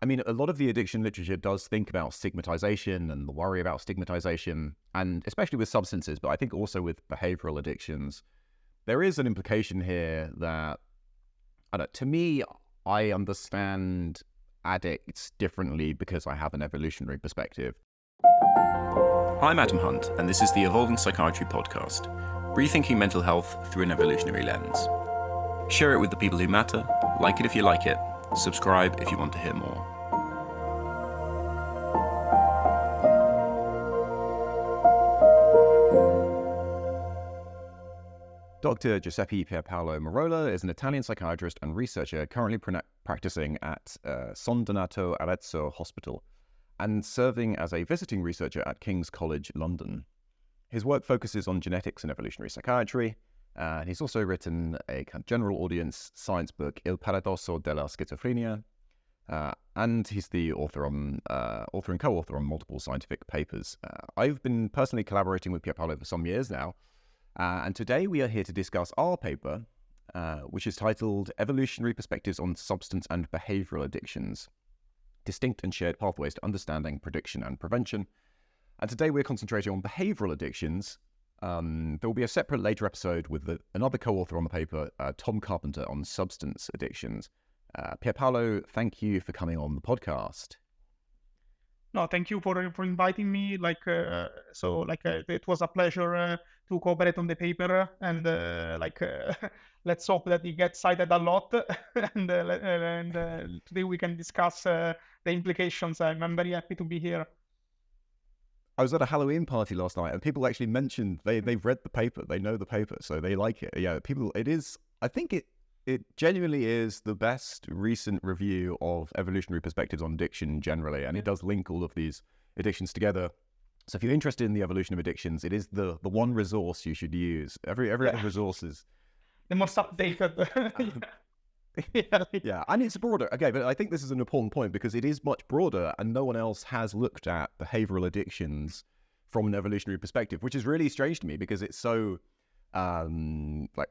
I mean, a lot of the addiction literature does think about stigmatization and the worry about stigmatization, and especially with substances, but I think also with behavioral addictions. There is an implication here that, to me, I understand addicts differently because I have an evolutionary perspective. I'm Adam Hunt, and this is the Evolving Psychiatry podcast, rethinking mental health through an evolutionary lens. Share it with the people who matter, like it if you like it, subscribe if you want to hear more. Dr. Giuseppe Pierpaolo Merola is an Italian psychiatrist and researcher currently practicing at San Donato Arezzo Hospital and serving as a visiting researcher at King's College London. His work focuses on genetics and evolutionary psychiatry, and he's also written a kind of general audience science book, Il paradosso della schizophrenia, and he's the author and co-author on multiple scientific papers. I've been personally collaborating with Pierpaolo for some years now, and today we are here to discuss our paper, which is titled Evolutionary Perspectives on Substance and Behavioural Addictions, Distinct and Shared Pathways to Understanding, Prediction and Prevention. And today we're concentrating on behavioural addictions. There will be a separate later episode with another co-author on the paper, Tom Carpenter, on substance addictions. Pierpaolo, thank you for coming on the podcast. No, thank you for inviting me. It was a pleasure to cooperate on the paper, and let's hope that it gets cited a lot. and today we can discuss the implications. I'm very happy to be here. I was at a Halloween party last night, and people actually mentioned they've read the paper, they know the paper, so they like it. Yeah, I think it genuinely is the best recent review of evolutionary perspectives on addiction generally, and it does link all of these addictions together. So if you're interested in the evolution of addictions, it is the one resource you should use. Every other resource is the most updated. Yeah, and it's broader. Okay, but I think this is an important point because it is much broader, and no one else has looked at behavioral addictions from an evolutionary perspective, which is really strange to me because it's so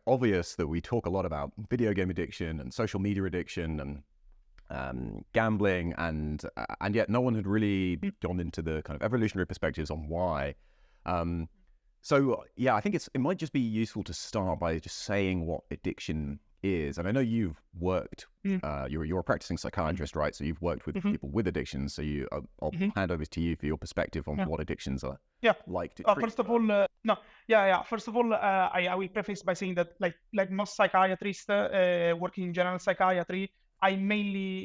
obvious that we talk a lot about video game addiction and social media addiction and gambling, and yet no one had really gone into the kind of evolutionary perspectives on why. So yeah, I think it might just be useful to start by just saying what addiction is. And I know you've worked, you're a practicing psychiatrist, right? So you've worked with people with addictions. So I'll hand over to you for your perspective on what addictions are like to treat. First of all, I will preface by saying that like most psychiatrists working in general psychiatry, I mainly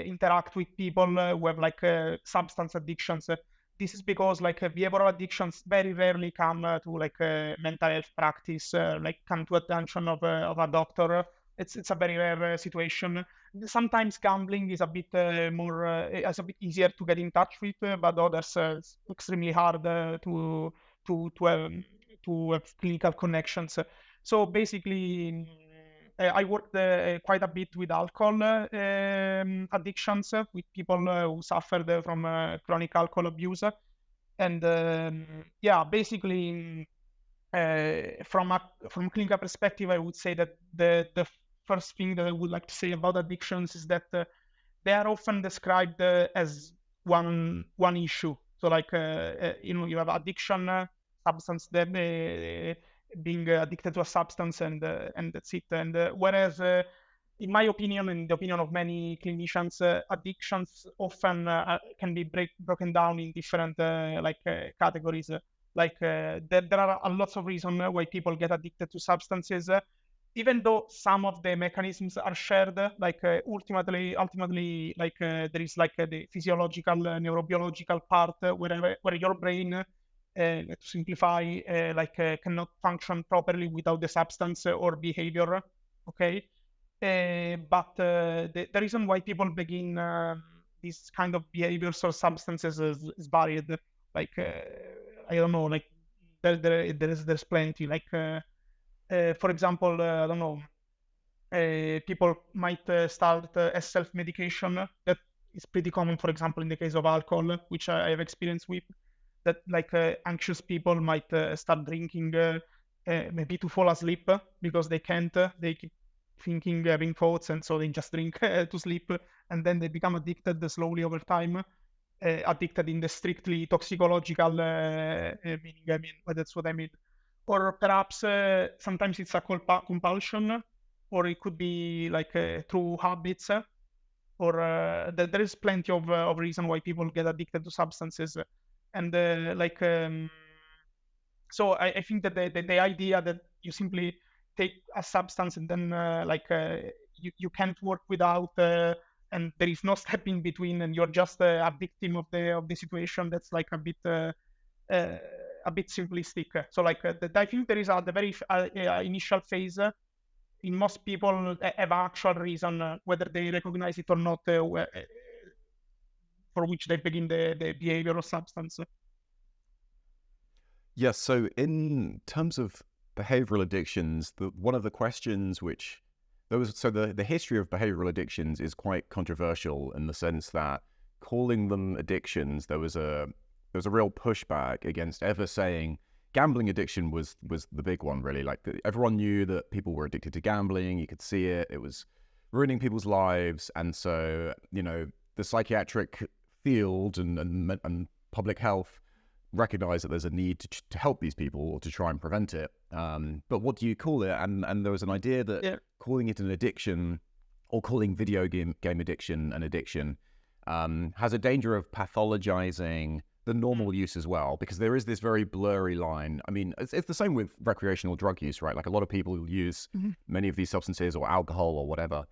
interact with people who have substance addictions. This is because behavioral addictions very rarely come to mental health practice, come to attention of a doctor. It's a very rare situation. Sometimes gambling is a bit it's a bit easier to get in touch with, but others it's extremely hard to have clinical connections. So basically, I worked quite a bit with alcohol addictions, with people who suffered from chronic alcohol abuse. And basically, from a clinical perspective, I would say that the first thing that I would like to say about addictions is that they are often described as one issue. So you have addiction, substance, being addicted to a substance, and that's it. And whereas, in my opinion, in the opinion of many clinicians, addictions often can be broken down in different categories. There are a lot of reasons why people get addicted to substances, even though some of the mechanisms are shared. Ultimately, there is the physiological, neurobiological part where your brain, to simplify, cannot function properly without the substance or behavior. Okay, but the reason why people begin these kind of behaviors or substances is varied. I don't know. There's plenty. For example, I don't know. People might start as self-medication. That is pretty common. For example, in the case of alcohol, which I have experience with. That anxious people might start drinking maybe to fall asleep because they can't. They keep thinking, having thoughts, and so they just drink to sleep, and then they become addicted slowly over time. Addicted in the strictly toxicological meaning. I mean, but that's what I mean. Or perhaps sometimes it's a compulsion, or it could be like through habits, or there is plenty of reason why people get addicted to substances, and so I think that the idea that you simply take a substance and then you can't work without, and there is no step in between, and you're just a victim of the situation, that's like a bit simplistic. So like I think there is the very initial phase. In most people have actual reason, whether they recognize it or not, for which they begin the behavioral substance. Yes, so in terms of behavioral addictions, one of the questions the history of behavioral addictions is quite controversial in the sense that calling them addictions, there was a real pushback against ever saying gambling addiction was the big one, really. Like everyone knew that people were addicted to gambling. You could see it was ruining people's lives, and so the psychiatric field and public health recognize that there's a need to help these people or to try and prevent it. But what do you call it? And there was an idea that calling it an addiction or calling video game addiction an addiction has a danger of pathologizing the normal use as well, because there is this very blurry line. I mean, it's the same with recreational drug use, right? Like a lot of people use many of these substances or alcohol or whatever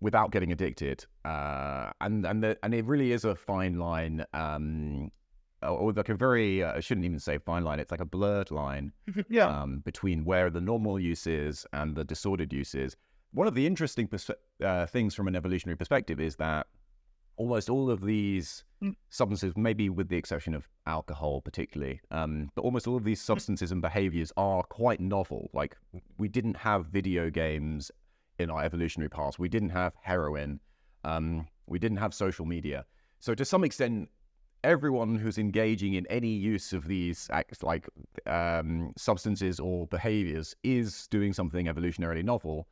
without getting addicted. And it really is a fine line, or like a very, I shouldn't even say fine line, it's like a blurred line between where the normal use is and the disordered use is. One of the interesting things from an evolutionary perspective is that almost all of these substances, maybe with the exception of alcohol particularly, but almost all of these substances and behaviors are quite novel. Like we didn't have video games in our evolutionary past. We didn't have heroin. We didn't have social media. So to some extent, everyone who's engaging in any use of these acts like substances or behaviors is doing something evolutionarily novel.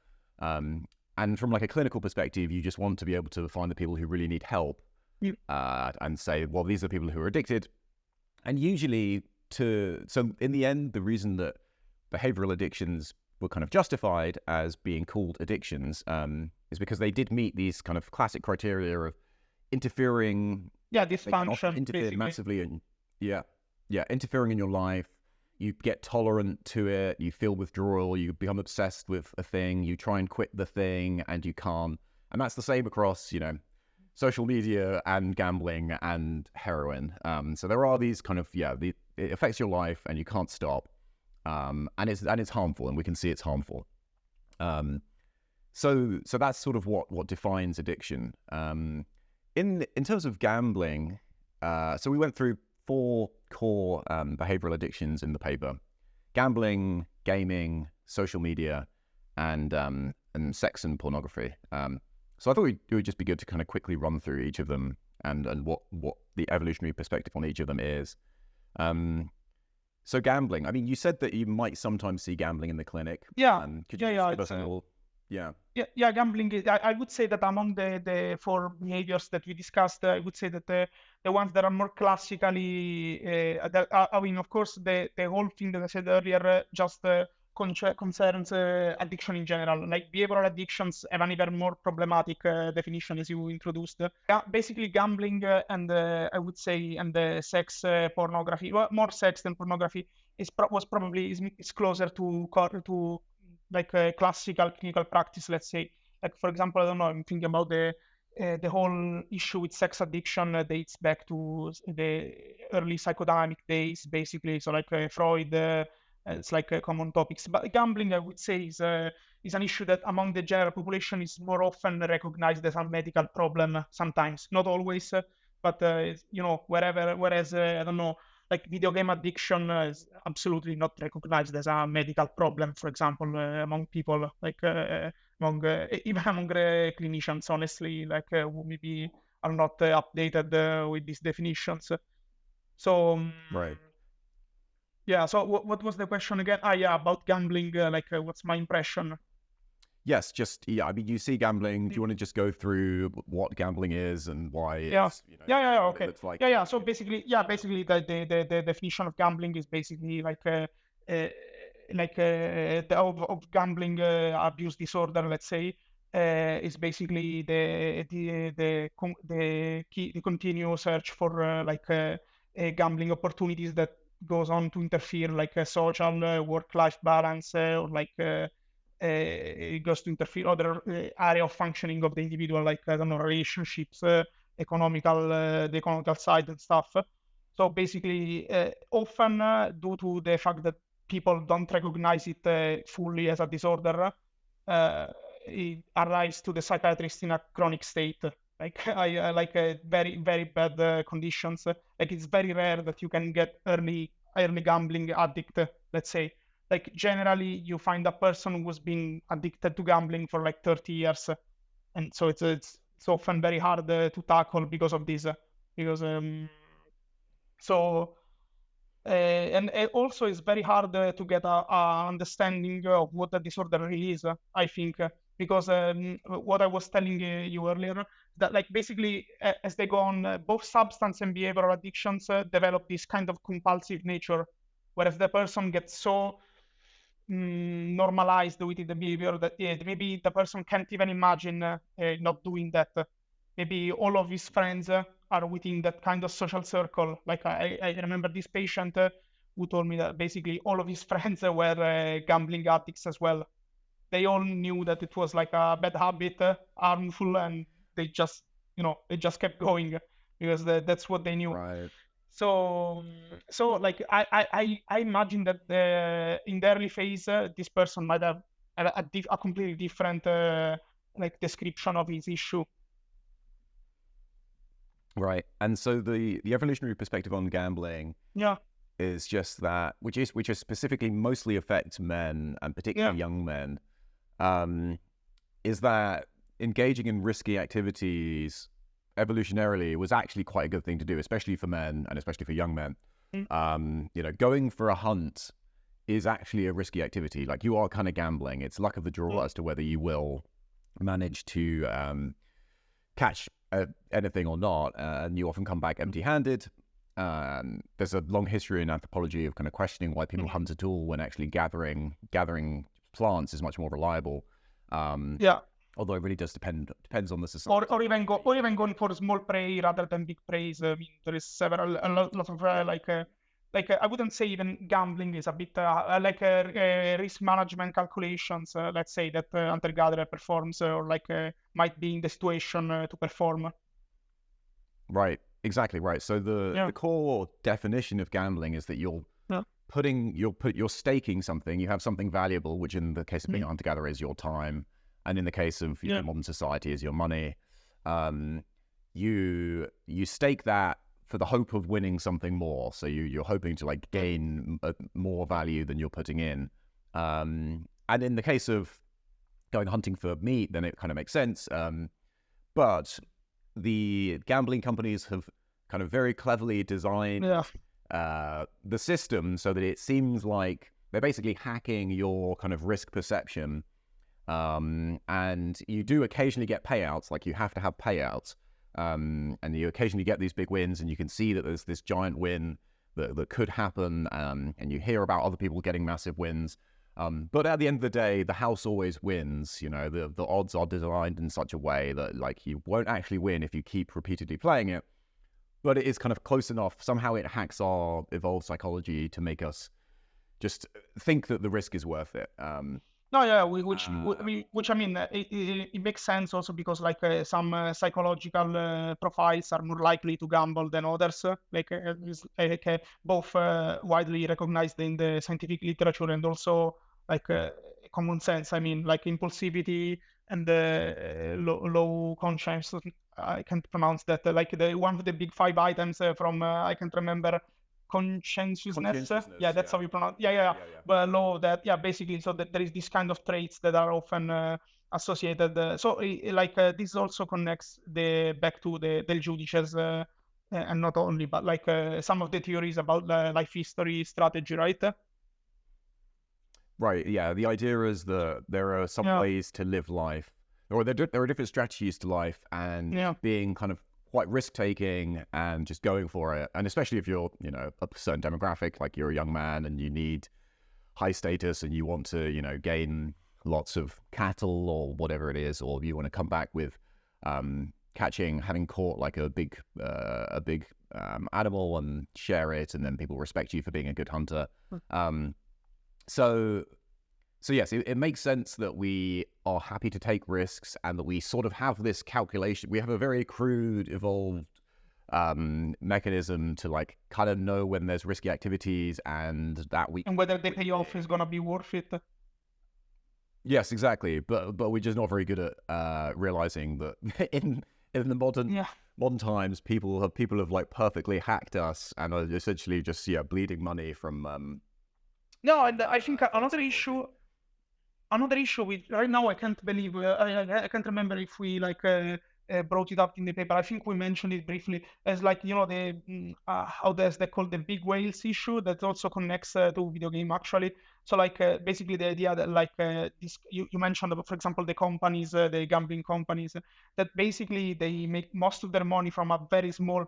And from like a clinical perspective, you just want to be able to find the people who really need help and say, well, these are people who are addicted. And usually so in the end, the reason that behavioral addictions were kind of justified as being called addictions is because they did meet these kind of classic criteria of interfering. Yeah, dysfunction. Interfere massively interfering in your life. You get tolerant to it, you feel withdrawal, you become obsessed with a thing, you try and quit the thing and you can't. And that's the same across, social media and gambling and heroin. So there are these kind of, it affects your life and you can't stop. And it's harmful, and we can see it's harmful. So that's sort of what defines addiction. In terms of gambling, so we went through 4 core behavioral addictions in the paper: gambling, gaming, social media, and sex and pornography. So I thought it would just be good to kind of quickly run through each of them and what the evolutionary perspective on each of them is. So gambling, I mean, you said that you might sometimes see gambling in the clinic. Yeah. Could you give us a little... Yeah, gambling is, I would say that among the 4 behaviors that we discussed, I would say that the ones that are more classically, I mean, of course, the whole thing that I said earlier just concerns addiction in general. Like behavioral addictions have an even more problematic definition, as you introduced. Basically, gambling and I would say, and the sex, pornography, well, more sex than pornography, is closer to like a classical clinical practice, let's say. Like, for example, I don't know, I'm thinking about the whole issue with sex addiction dates back to the early psychodynamic days, basically. So like Freud, it's like common topics. But gambling, I would say, is an issue that among the general population is more often recognized as a medical problem sometimes. Not always, but, whereas, I don't know, like video game addiction is absolutely not recognized as a medical problem, for example, among people, like even among clinicians, honestly, like who maybe are not updated with these definitions. So, right. Yeah. So what was the question again? Yeah, about gambling. What's my impression? Yes, just I mean, you see gambling. Do you want to just go through what gambling is and why it's, what it Okay. looks like? So basically, the definition of gambling is basically of gambling abuse disorder. Let's say is basically the continuous search for gambling opportunities that goes on to interfere social work-life balance or it goes to interfere other area of functioning of the individual, like I don't know, relationships, the economical side and stuff. So basically, often due to the fact that people don't recognize it fully as a disorder, it arrives to the psychiatrist in a chronic state. Like very very bad conditions. Like it's very rare that you can get early gambling addict. Let's say. Like generally, you find a person who's been addicted to gambling for like 30 years, and so it's often very hard to tackle because of this. And also it's very hard to get a understanding of what the disorder really is. I think because what I was telling you earlier, that like basically as they go on, both substance and behavioral addictions develop this kind of compulsive nature, whereas the person gets so normalized with the behavior that maybe the person can't even imagine not doing that. Maybe all of his friends are within that kind of social circle. Like I remember this patient who told me that basically all of his friends were gambling addicts as well. They all knew that it was like a bad habit, harmful, and they just kept going because that's what they knew. Right. So like I imagine that in the early phase, this person might have a completely different like description of his issue. Right. And so the evolutionary perspective on gambling is just that, which is specifically mostly affects men and particularly young men, is that engaging in risky activities evolutionarily was actually quite a good thing to do, especially for men and especially for young men. Going for a hunt is actually a risky activity. Like you are kind of gambling. It's luck of the draw as to whether you will manage to catch anything or not, and you often come back empty-handed. There's a long history in anthropology of kind of questioning why people hunt at all when actually gathering plants is much more reliable. Although it really does depends on the society. Or even going for small prey rather than big prey. I mean, there is a lot of I wouldn't say even gambling is a bit risk management calculations. Let's say that hunter-gatherer performs or might be in the situation to perform. Right, exactly right. So the core definition of gambling is that you're staking something. You have something valuable, which in the case of being a hunter-gatherer is your time. And in the case of modern society is your money. You stake that for the hope of winning something more. So you're hoping to gain more value than you're putting in. And in the case of going hunting for meat, then it kind of makes sense. But the gambling companies have kind of very cleverly designed the system so that it seems like they're basically hacking your kind of risk perception. And you do occasionally get payouts, like you have to have payouts, and you occasionally get these big wins, and you can see that there's this giant win that could happen, and you hear about other people getting massive wins. But at the end of the day, the house always wins. The odds are designed in such a way that you won't actually win if you keep repeatedly playing it. But it is kind of close enough. Somehow it hacks our evolved psychology to make us just think that the risk is worth it. Which I mean, it makes sense also because some psychological profiles are more likely to gamble than others, both widely recognized in the scientific literature and also common sense. I mean, impulsivity and low conscience. I can't pronounce that. The one of the big 5 items from I can't remember. Conscientiousness. That's how you pronounce. But low that. Basically, so that there is this kind of traits that are often associated. This also connects back to the Del Giudices, and not only, but some of the theories about life history strategy, right? Right. Yeah. The idea is that there are some ways to live life, or there are different strategies to life, and being kind of quite risk-taking and just going for it. And especially if you're, a certain demographic, like you're a young man and you need high status and you want to, gain lots of cattle or whatever it is, or you want to come back with having caught like a big animal and share it, and then people respect you for being a good hunter. So yes, it makes sense that we are happy to take risks, and that we sort of have this calculation. We have a very crude, evolved mechanism to like kind of know when there's risky activities, and whether the payoff is gonna be worth it. Yes, exactly. But we're just not very good at realizing that in the modern times, people have like perfectly hacked us and are essentially just bleeding money from. No, and I think another issue with right now, I can't believe I can't remember if we brought it up in the paper. I think we mentioned it briefly as the how does they call the big whales issue that also connects to video game actually. So basically the idea that you mentioned, for example, the companies, the gambling companies, that basically they make most of their money from a very small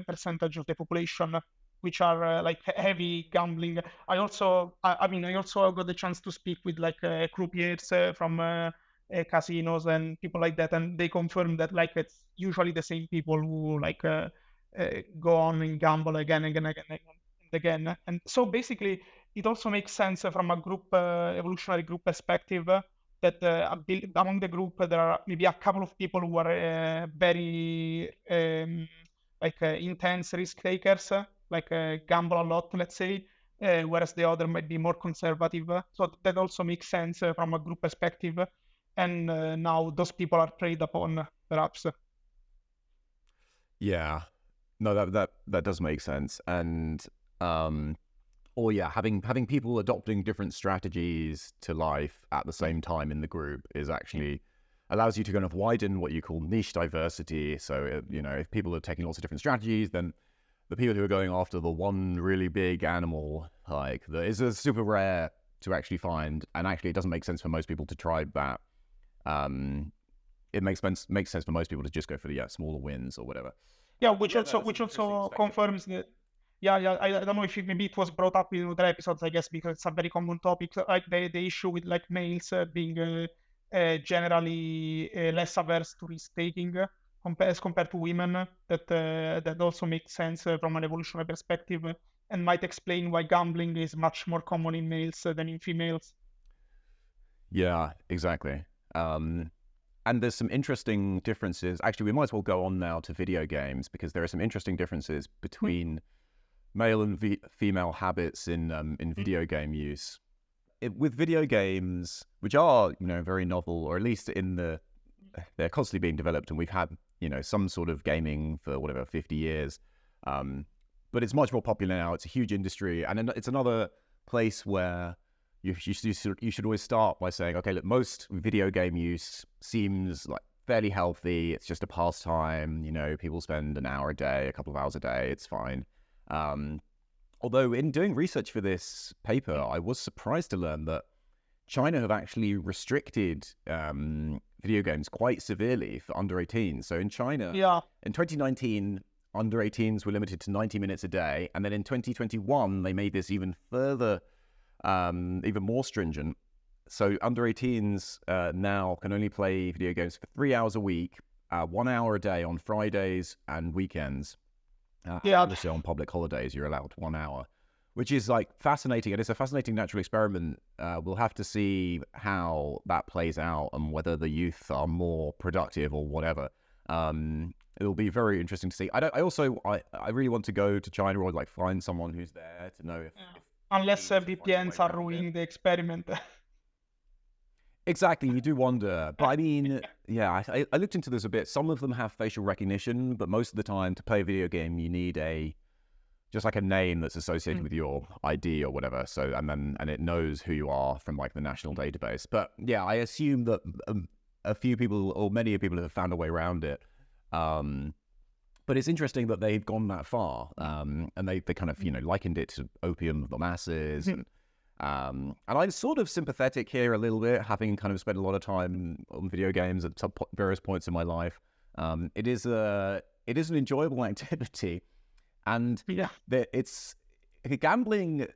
percentage of the population, which are heavy gambling. I also got the chance to speak with croupiers from casinos and people like that, and they confirm that it's usually the same people who go on and gamble again and again. And so basically it also makes sense from a evolutionary group perspective that among the group there are maybe a couple of people who are very intense risk takers, gamble a lot, let's say, whereas the other might be more conservative. So that also makes sense from a group perspective. And now those people are preyed upon, perhaps. Yeah, no, that does make sense. And having people adopting different strategies to life at the same time in the group is actually allows you to kind of widen what you call niche diversity. So if people are taking lots of different strategies, then the people who are going after the one really big animal, is super rare to actually find, and actually it doesn't make sense for most people to try that. It makes sense for most people to just go for the smaller wins or whatever. Yeah, which also confirms that. Yeah, I don't know if maybe it was brought up in other episodes, I guess, because it's a very common topic. Like the issue with males being generally less averse to risk taking as compared to women. That also makes sense from an evolutionary perspective, and might explain why gambling is much more common in males than in females. Yeah, exactly. And there's some interesting differences. Actually, we might as well go on now to video games, because there are some interesting differences between male and female habits in video game use. With video games, which are very novel, or at least they're constantly being developed, and we've had some sort of gaming for 50 years, but it's much more popular now. It's a huge industry, and it's another place where you should always start by saying, okay, look, most video game use seems like fairly healthy. It's just a pastime. People spend an hour a day, a couple of hours a day. It's fine. Although in doing research for this paper, I was surprised to learn that China have actually restricted video games quite severely for under 18s. So in China, in 2019, under 18s were limited to 90 minutes a day. And then in 2021, they made this even further, even more stringent. So under 18s now can only play video games for 3 hours a week, 1 hour a day on Fridays and weekends. Obviously on public holidays, you're allowed 1 hour, which is fascinating. And it's a fascinating natural experiment. We'll have to see how that plays out and whether the youth are more productive or whatever. It'll be very interesting to see. I really want to go to China or find someone who's there to know if unless VPNs are ruining the experiment. Exactly, you do wonder. But I mean, I looked into this a bit. Some of them have facial recognition, but most of the time to play a video game, you need just a name that's associated with your ID or whatever. So, and it knows who you are from the national database. But yeah, I assume that a few people or many people have found a way around it. But it's interesting that they've gone that far. And they kind of, likened it to opium of the masses. And I'm sort of sympathetic here a little bit, having kind of spent a lot of time on video games at various points in my life. It is an enjoyable activity, and it's gambling.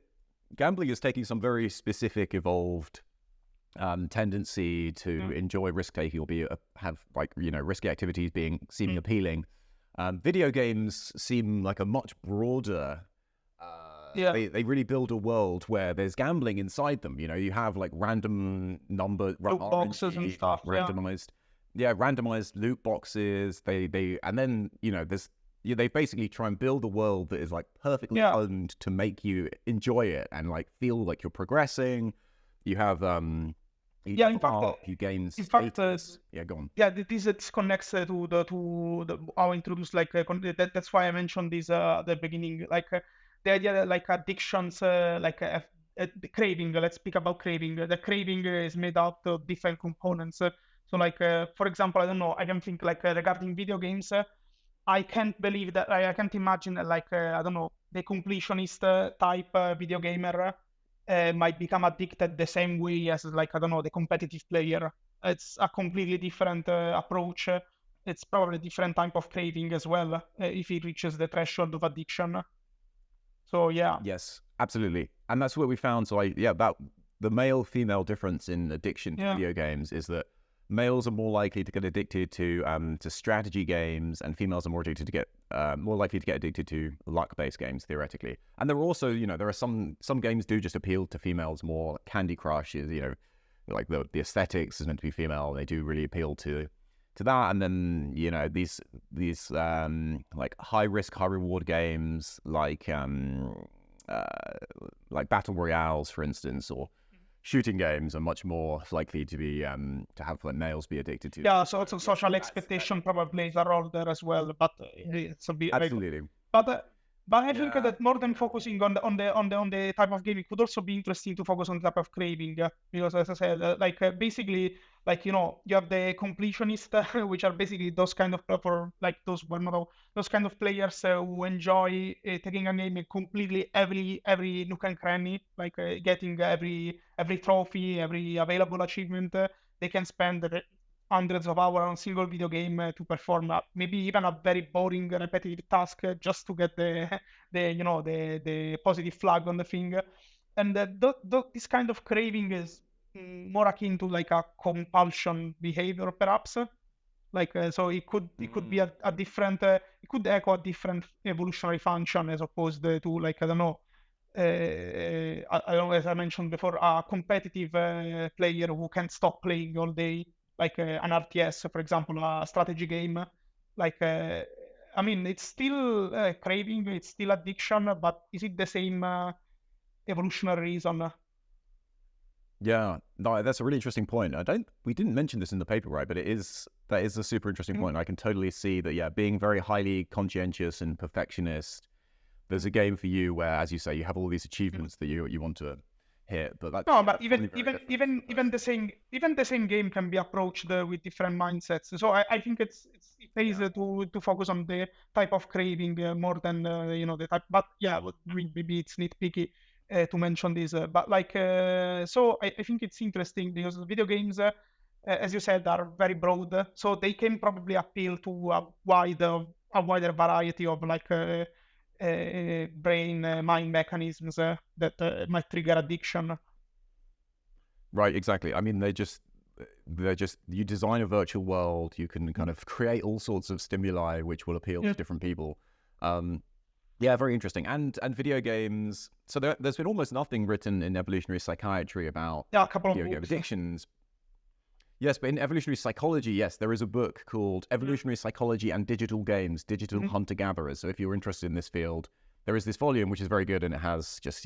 Gambling is taking some very specific, evolved tendency to enjoy risk taking, or have risky activities seeming appealing. Video games seem like a much broader. They really build a world where there's gambling inside them. You have like random number boxes and stuff, randomized loot boxes. And then they basically try and build a world that is like perfectly honed to make you enjoy it and like feel like you're progressing. You have in fact, go on. Yeah, this connects to how I introduced that's why I mentioned this at the beginning, the idea that like addictions, the craving. Let's speak about craving. The craving is made out of different components. So for example, I don't know, I can think regarding video games. I can't believe that I can't imagine I don't know, the completionist type video gamer might become addicted the same way as I don't know, the competitive player. It's a completely different approach. It's probably a different type of craving as well if he reaches the threshold of addiction. So yes, absolutely, and that's what we found. So the male-female difference in addiction to video games is that males are more likely to get addicted to strategy games, and females are more likely to get addicted to luck-based games, theoretically. And there are also, there are some games do just appeal to females more. Candy Crush is, like the aesthetics is meant to be female. They do really appeal to that. And then, these like high-risk, high-reward games, like battle royales, for instance, or shooting games are much more likely to be to have males be addicted to. Yeah, so also social expectation probably plays a role there as well, but it's a bit absolutely. But I think that more than focusing on the type of game, it could also be interesting to focus on the type of craving, because as I said, basically, you have the completionist, which are basically those kind of those kind of players who enjoy taking a game completely every nook and cranny, getting every trophy, every available achievement. They can spend hundreds of hours on a single video game to perform maybe even a very boring repetitive task just to get the positive flag on the thing. And this kind of craving is more akin to a compulsion behavior, perhaps. So it could be a different it could echo a different evolutionary function as opposed to I don't know, as I mentioned before, a competitive player who can't stop playing all day, an RTS, for example, a strategy game. I mean, it's still craving, it's still addiction, but is it the same evolutionary reason? Yeah, no, that's a really interesting point. We didn't mention this in the paper, right? But that is a super interesting point. I can totally see that, being very highly conscientious and perfectionist, there's a game for you where, as you say, you have all these achievements that you want to hit. But even the same game can be approached with different mindsets. So I think it pays to focus on the type of craving more than the type. But maybe it's nitpicky to mention this. But so I think it's interesting because video games, as you said, are very broad. So they can probably appeal to a wider variety of brain mind mechanisms that might trigger addiction. Right, exactly. I mean, they're just you design a virtual world, you can kind of create all sorts of stimuli which will appeal to different people. Very interesting. And video games, so there's been almost nothing written in evolutionary psychiatry about a couple of video game addictions. Yes, but in evolutionary psychology, yes, there is a book called Evolutionary Psychology and Digital Games, Digital Hunter-Gatherers. So if you're interested in this field, there is this volume, which is very good, and it has just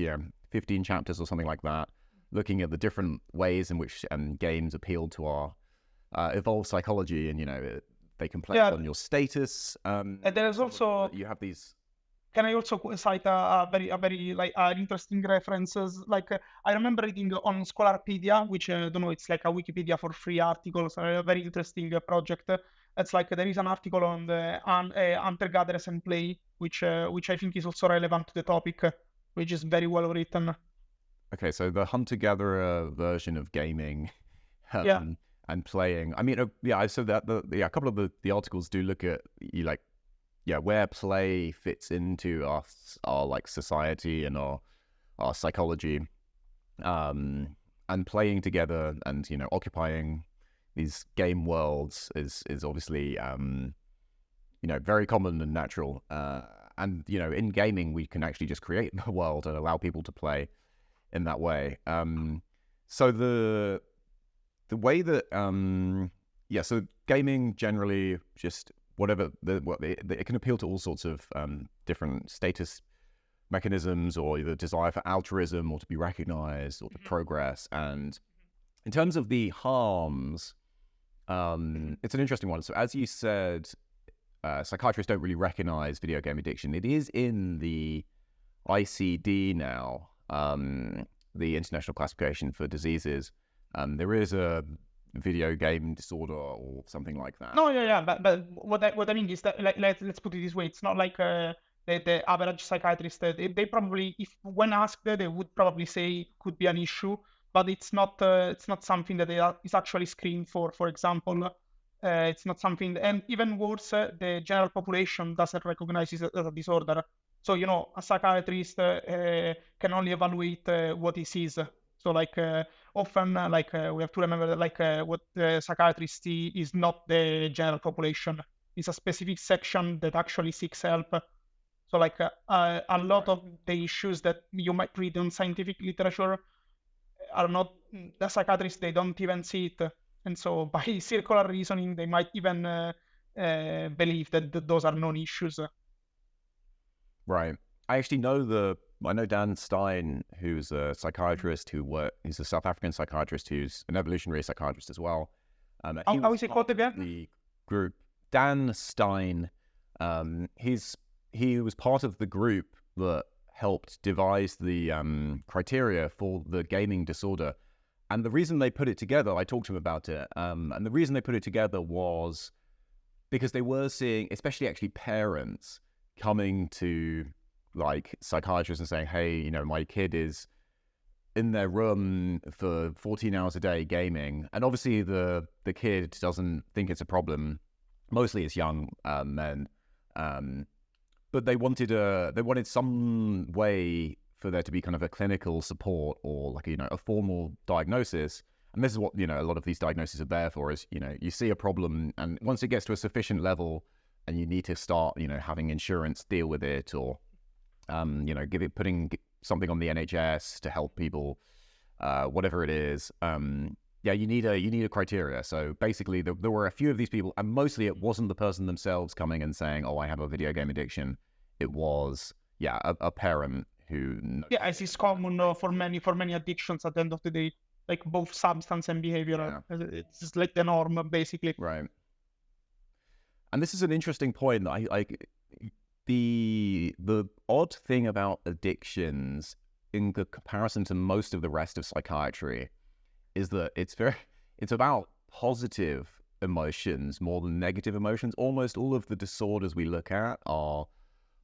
15 chapters or something like that, looking at the different ways in which games appeal to our evolved psychology, and, they can play on your status. And there's also... You have these... Can I also cite a very interesting references? I remember reading on Scholarpedia, which I don't know, it's like a Wikipedia for free articles, a very interesting project. It's there is an article on the hunter-gatherers and play, which I think is also relevant to the topic, which is very well written. Okay, so the hunter-gatherer version of gaming, Yeah. and playing. I mean, I said that a couple of the articles do look at where play fits into our like society and our psychology, and playing together and occupying these game worlds is obviously very common and natural. And in gaming we can actually just create the world and allow people to play in that way. So the way that so gaming generally just whatever it can appeal to all sorts of different status mechanisms, or the desire for altruism or to be recognized or to progress. And in terms of the harms, it's an interesting one. So as you said, psychiatrists don't really recognize video game addiction. It is in the ICD now, the International Classification for Diseases. There is a video game disorder or something like that. No, yeah. But what I mean is that let's put it this way. It's not like the average psychiatrist. They probably, if when asked, they would probably say could be an issue, but it's not something that is actually screened for. For example, it's not something, and even worse, the general population doesn't recognize it as a disorder. So a psychiatrist can only evaluate what he sees. So often we have to remember that what the psychiatrist see is not the general population. It's a specific section that actually seeks help. So a lot of the issues that you might read on scientific literature are not, the psychiatrists, they don't even see it. And so by circular reasoning, they might even believe that those are non-issues. Right. I actually know Dan Stein, who's a psychiatrist he's a South African psychiatrist who's an evolutionary psychiatrist as well. How is it called again? The group, Dan Stein. He was part of the group that helped devise the criteria for the gaming disorder. And the reason they put it together, I talked to him about it, and the reason they put it together was because they were seeing, especially actually parents, coming to psychiatrists and saying, hey, my kid is in their room for 14 hours a day gaming. And obviously the kid doesn't think it's a problem. Mostly it's young men. But they wanted some way for there to be kind of a clinical support or a formal diagnosis. And this is what, a lot of these diagnoses are there for, is, you see a problem, and once it gets to a sufficient level and you need to start, having insurance deal with it, or, putting something on the NHS to help people, whatever it is. You need a criteria. So basically there were a few of these people, and mostly it wasn't the person themselves coming and saying, oh, I have a video game addiction. It was, a parent who... Yeah, as is common for many addictions at the end of the day, both substance and behavioral. Yeah. It's just the norm, basically. Right. And this is an interesting point. The odd thing about addictions in the comparison to most of the rest of psychiatry is that it's about positive emotions more than negative emotions. Almost all of the disorders we look at are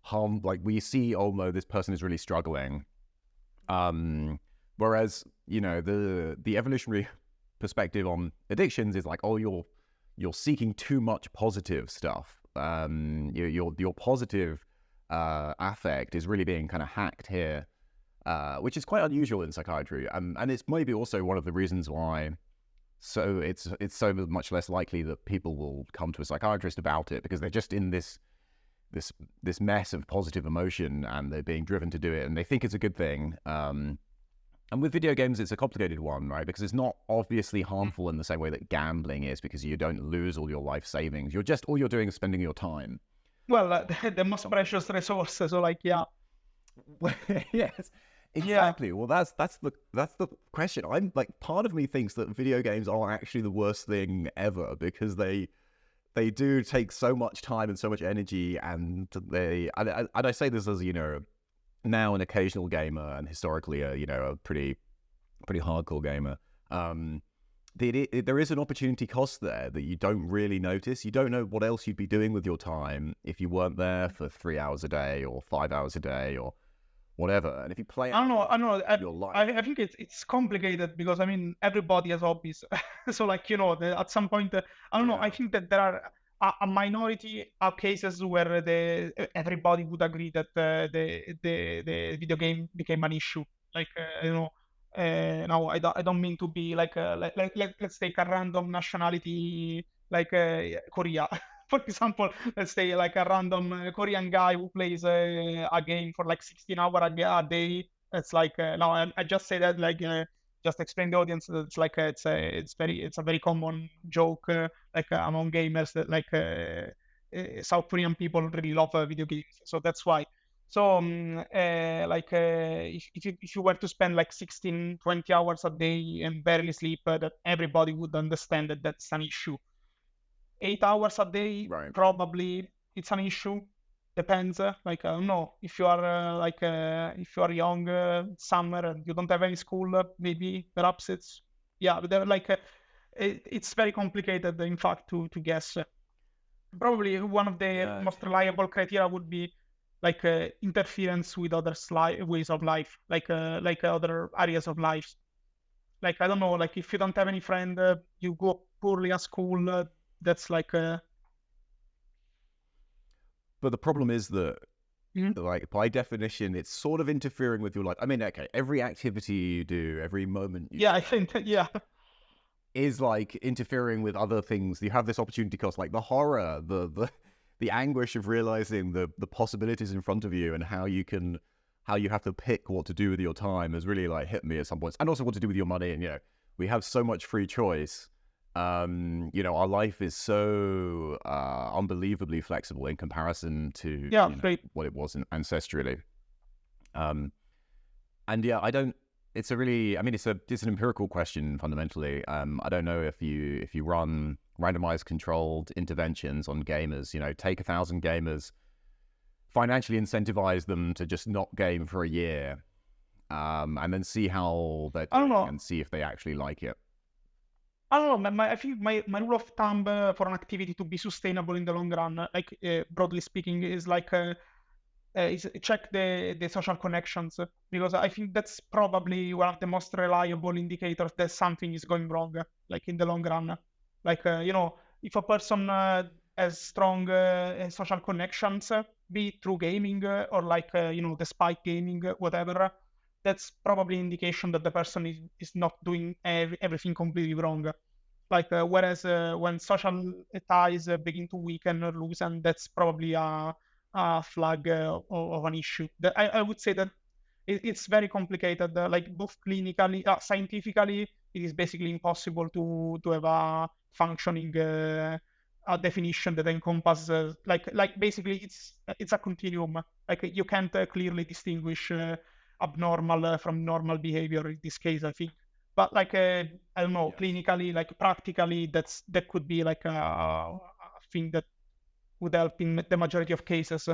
harm. We see, oh no, this person is really struggling. Whereas, the evolutionary perspective on addictions is oh, you're seeking too much positive stuff. Your positive affect is really being kind of hacked here, which is quite unusual in psychiatry, and it's maybe also one of the reasons why. So it's so much less likely that people will come to a psychiatrist about it, because they're just in this mess of positive emotion and they're being driven to do it, and they think it's a good thing. And with video games, it's a complicated one, right? Because it's not obviously harmful in the same way that gambling is, because you don't lose all your life savings. All you're doing is spending your time. Well, the most precious resource. So, yeah. Yes, exactly. Yeah. Well, that's the question. I'm part of me thinks that video games are actually the worst thing ever, because they do take so much time and so much energy, and I say this as now an occasional gamer, and historically a pretty hardcore gamer. There is an opportunity cost there that you don't really notice. You don't know what else you'd be doing with your time if you weren't there for 3 hours a day or 5 hours a day or whatever. And if you play I don't know. your life, I think it's complicated because I mean everybody has hobbies. So like at some point, I don't know. I think that there are a minority of cases where everybody would agree that the video game became an issue. Like now I don't mean to be like let's take a random nationality like Korea. For example, let's say like a random Korean guy who plays a game for like 16 hours a day. It's like no, I just say that like just explain the audience that it's like it's a very common joke like among gamers that like South Korean people really love video games, so that's why. So if you were to spend like 16-20 hours a day and barely sleep, that everybody would understand that that's an issue. 8 hours a day, right? Probably it's an issue. Depends. Like I don't know, if you are if you are young, summer, and you don't have any school, maybe perhaps it's but they're like it's very complicated. In fact, to guess. Probably one of the most reliable criteria would be like interference with other ways of life, like other areas of life. Like I don't know, like if you don't have any friend, you go poorly at school. That's like But the problem is that, like, by definition, it's sort of interfering with your life. I mean, okay, every activity you do, every moment you I think is like interfering with other things. You have this opportunity cost, like the horror, the anguish of realizing the possibilities in front of you and how you have to pick what to do with your time has really like hit me at some points, and also what to do with your money. And we have so much free choice. Our life is so unbelievably flexible in comparison to what it was ancestrally. It's an empirical question fundamentally. I don't know if you run randomized controlled interventions on gamers, take 1,000 gamers, financially incentivize them to just not game for a year, and then see how they're doing and see if they actually like it. I don't know. I think my rule of thumb for an activity to be sustainable in the long run, like broadly speaking, is like is check the social connections, because I think that's probably one of the most reliable indicators that something is going wrong, like in the long run. Like if a person has strong social connections, be it through gaming or like despite gaming, whatever, that's probably indication that the person is not doing everything completely wrong. Like whereas when social ties begin to weaken or loosen, that's probably a flag of an issue. I would say that it's very complicated. Like both clinically, scientifically, it is basically impossible to have a functioning a definition that encompasses like basically it's a continuum. Like you can't clearly distinguish abnormal from normal behavior in this case, I think. But like I don't know, clinically, like practically, that could be like a thing that would help in the majority of cases.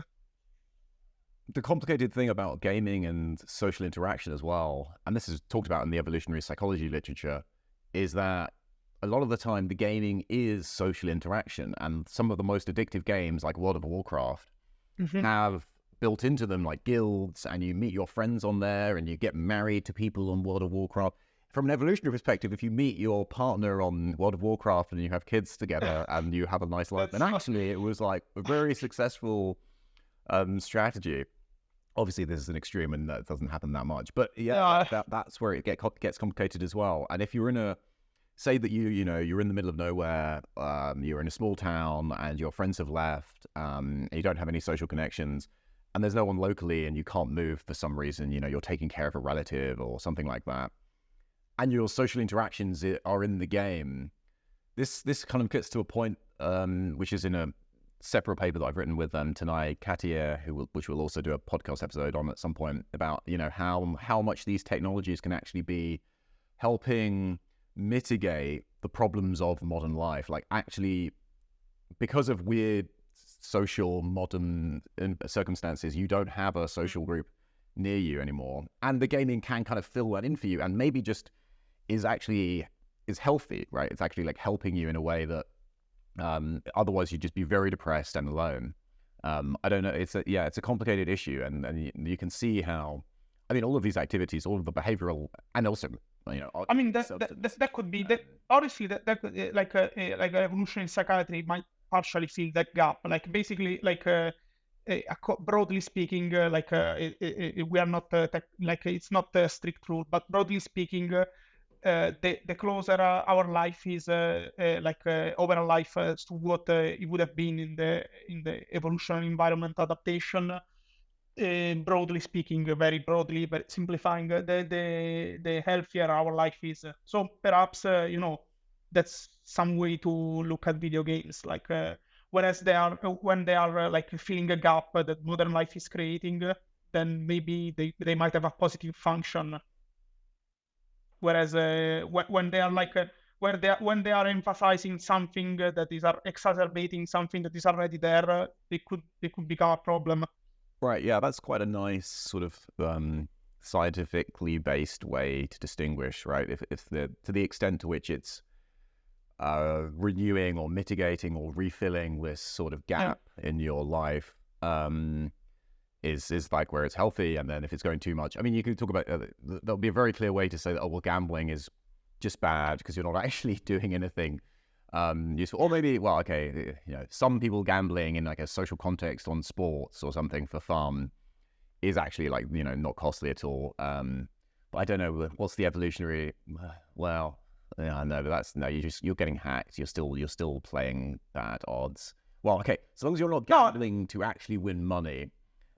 The complicated thing about gaming and social interaction as well, and this is talked about in the evolutionary psychology literature, is that a lot of the time the gaming is social interaction, and some of the most addictive games like World of Warcraft have built into them like guilds, and you meet your friends on there and you get married to people on World of Warcraft. From an evolutionary perspective, if you meet your partner on World of Warcraft and you have kids together and you have a nice life, then actually it was like a very successful strategy. Obviously, this is an extreme and that doesn't happen that much. But that's where it gets complicated as well. And if you're in say that you're in the middle of nowhere, you're in a small town and your friends have left, and you don't have any social connections, and there's no one locally and you can't move for some reason, you're taking care of a relative or something like that, and your social interactions are in the game, this kind of gets to a point, which is in a separate paper that I've written with Tanai Katia, which we'll also do a podcast episode on at some point, about how much these technologies can actually be helping mitigate the problems of modern life. Like actually, because of weird social modern circumstances, you don't have a social group near you anymore, and the gaming can kind of fill that in for you, and maybe just is healthy, right? It's actually like helping you in a way that otherwise you'd just be very depressed and alone. I don't know. It's a complicated issue, and you can see how I mean, all of these activities, all of the behavioral, and also, you know, I mean, that could be that. Honestly, that could, like evolution in psychiatry might partially fill that gap. Like basically, like broadly speaking, we are not like it's not a strict rule, but broadly speaking, the closer our life is, overall life to what it would have been in the evolutionary environment adaptation. Broadly speaking, very broadly, but simplifying, the healthier our life is. So perhaps that's some way to look at video games. Like whereas when they are like filling a gap that modern life is creating, then maybe they might have a positive function. Whereas when they are like when they are emphasizing something that is exacerbating something that is already there, they could become a problem. Right, yeah, that's quite a nice sort of scientifically based way to distinguish, right? If to the extent to which it's renewing or mitigating or refilling this sort of gap in your life is like where it's healthy, and then if it's going too much, I mean, you could talk about there'll be a very clear way to say that, oh well, gambling is just bad because you're not actually doing anything useful. Or maybe, well, okay, some people gambling in like a social context on sports or something for fun is actually like, not costly at all. But I don't know, what's the evolutionary, well, yeah, no, but that's, no, you're getting hacked. You're still playing bad odds. Well, okay, as long as you're not gambling to actually win money,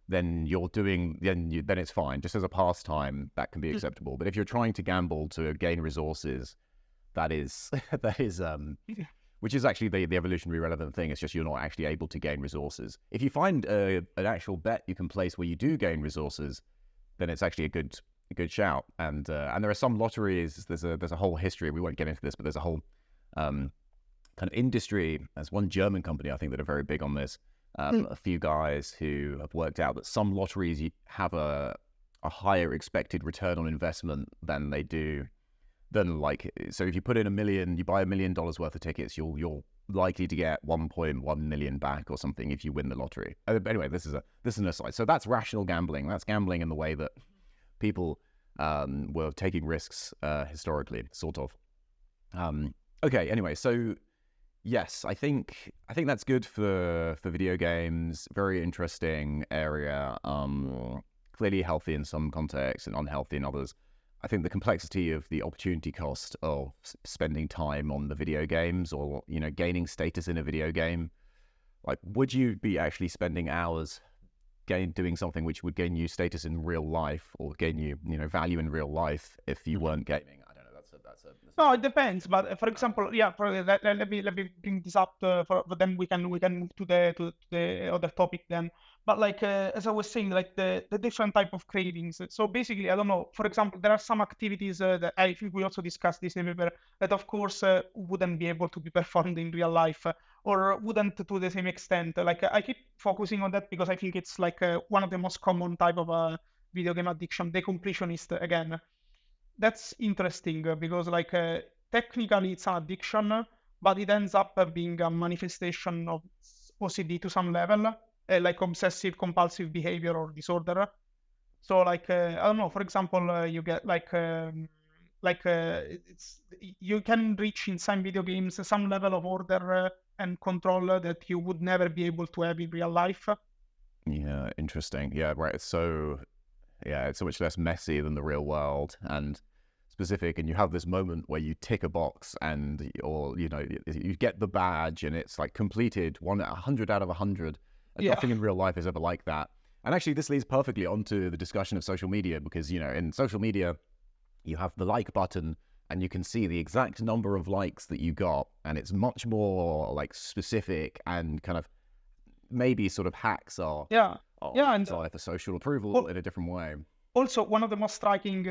then then it's fine. Just as a pastime, that can be acceptable. But if you're trying to gamble to gain resources, that is which is actually the evolutionary relevant thing. It's just you're not actually able to gain resources. If you find an actual bet you can place where you do gain resources, then it's actually a good shout. And there are some lotteries. There's a whole history. We won't get into this, but there's a whole kind of industry. There's one German company, I think, that are very big on this. A few guys who have worked out that some lotteries have a higher expected return on investment than they do. So if you put in $1 million, you buy $1 million worth of tickets, you're likely to get 1.1 million back or something if you win the lottery. Anyway, this is an aside. So that's rational gambling. That's gambling in the way that people were taking risks historically, sort of. Okay. Anyway, so yes, I think that's good for video games. Very interesting area. Clearly healthy in some contexts and unhealthy in others. I think the complexity of the opportunity cost of spending time on the video games, or gaining status in a video game, like, would you be actually spending hours doing something which would gain you status in real life, or gain you value in real life if you weren't gaming? I don't know. No, it depends. But for example, let me bring this up. But then we can move to the other topic then. But like as I was saying, like the different type of cravings. So basically, I don't know. For example, there are some activities that I think we also discussed this in the paper that, of course, wouldn't be able to be performed in real life, or wouldn't to the same extent. Like I keep focusing on that because I think it's like one of the most common type of video game addiction, the completionist again. That's interesting because like technically it's an addiction, but it ends up being a manifestation of OCD to some level, like obsessive compulsive behavior or disorder. So like I don't know, for example, you get you can reach in some video games some level of order and control that you would never be able to have in real life. Yeah, interesting. Yeah, right. So yeah, it's so much less messy than the real world and specific, and you have this moment where you tick a box and you get the badge and it's like completed 100 out of 100. Nothing in real life is ever like that. And actually this leads perfectly onto the discussion of social media, because in social media you have the like button and you can see the exact number of likes that you got, and it's much more like specific and kind of maybe sort of hacks our desire for social approval in a different way. Also, one of the most striking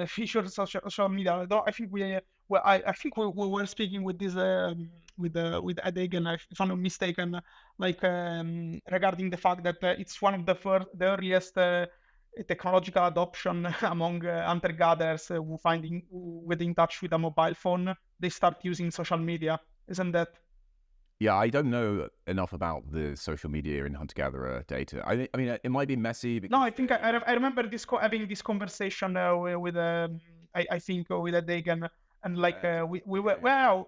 features of social media, though I think we were speaking with this with Adegan, if I'm not mistaken, like regarding the fact that it's one of the earliest technological adoption among hunter-gatherers who get in touch with a mobile phone. They start using social media, isn't that? Yeah, I don't know enough about the social media and hunter-gatherer data. I mean, it might be messy. No, I think I remember having this conversation with I think with Dagan, and like we were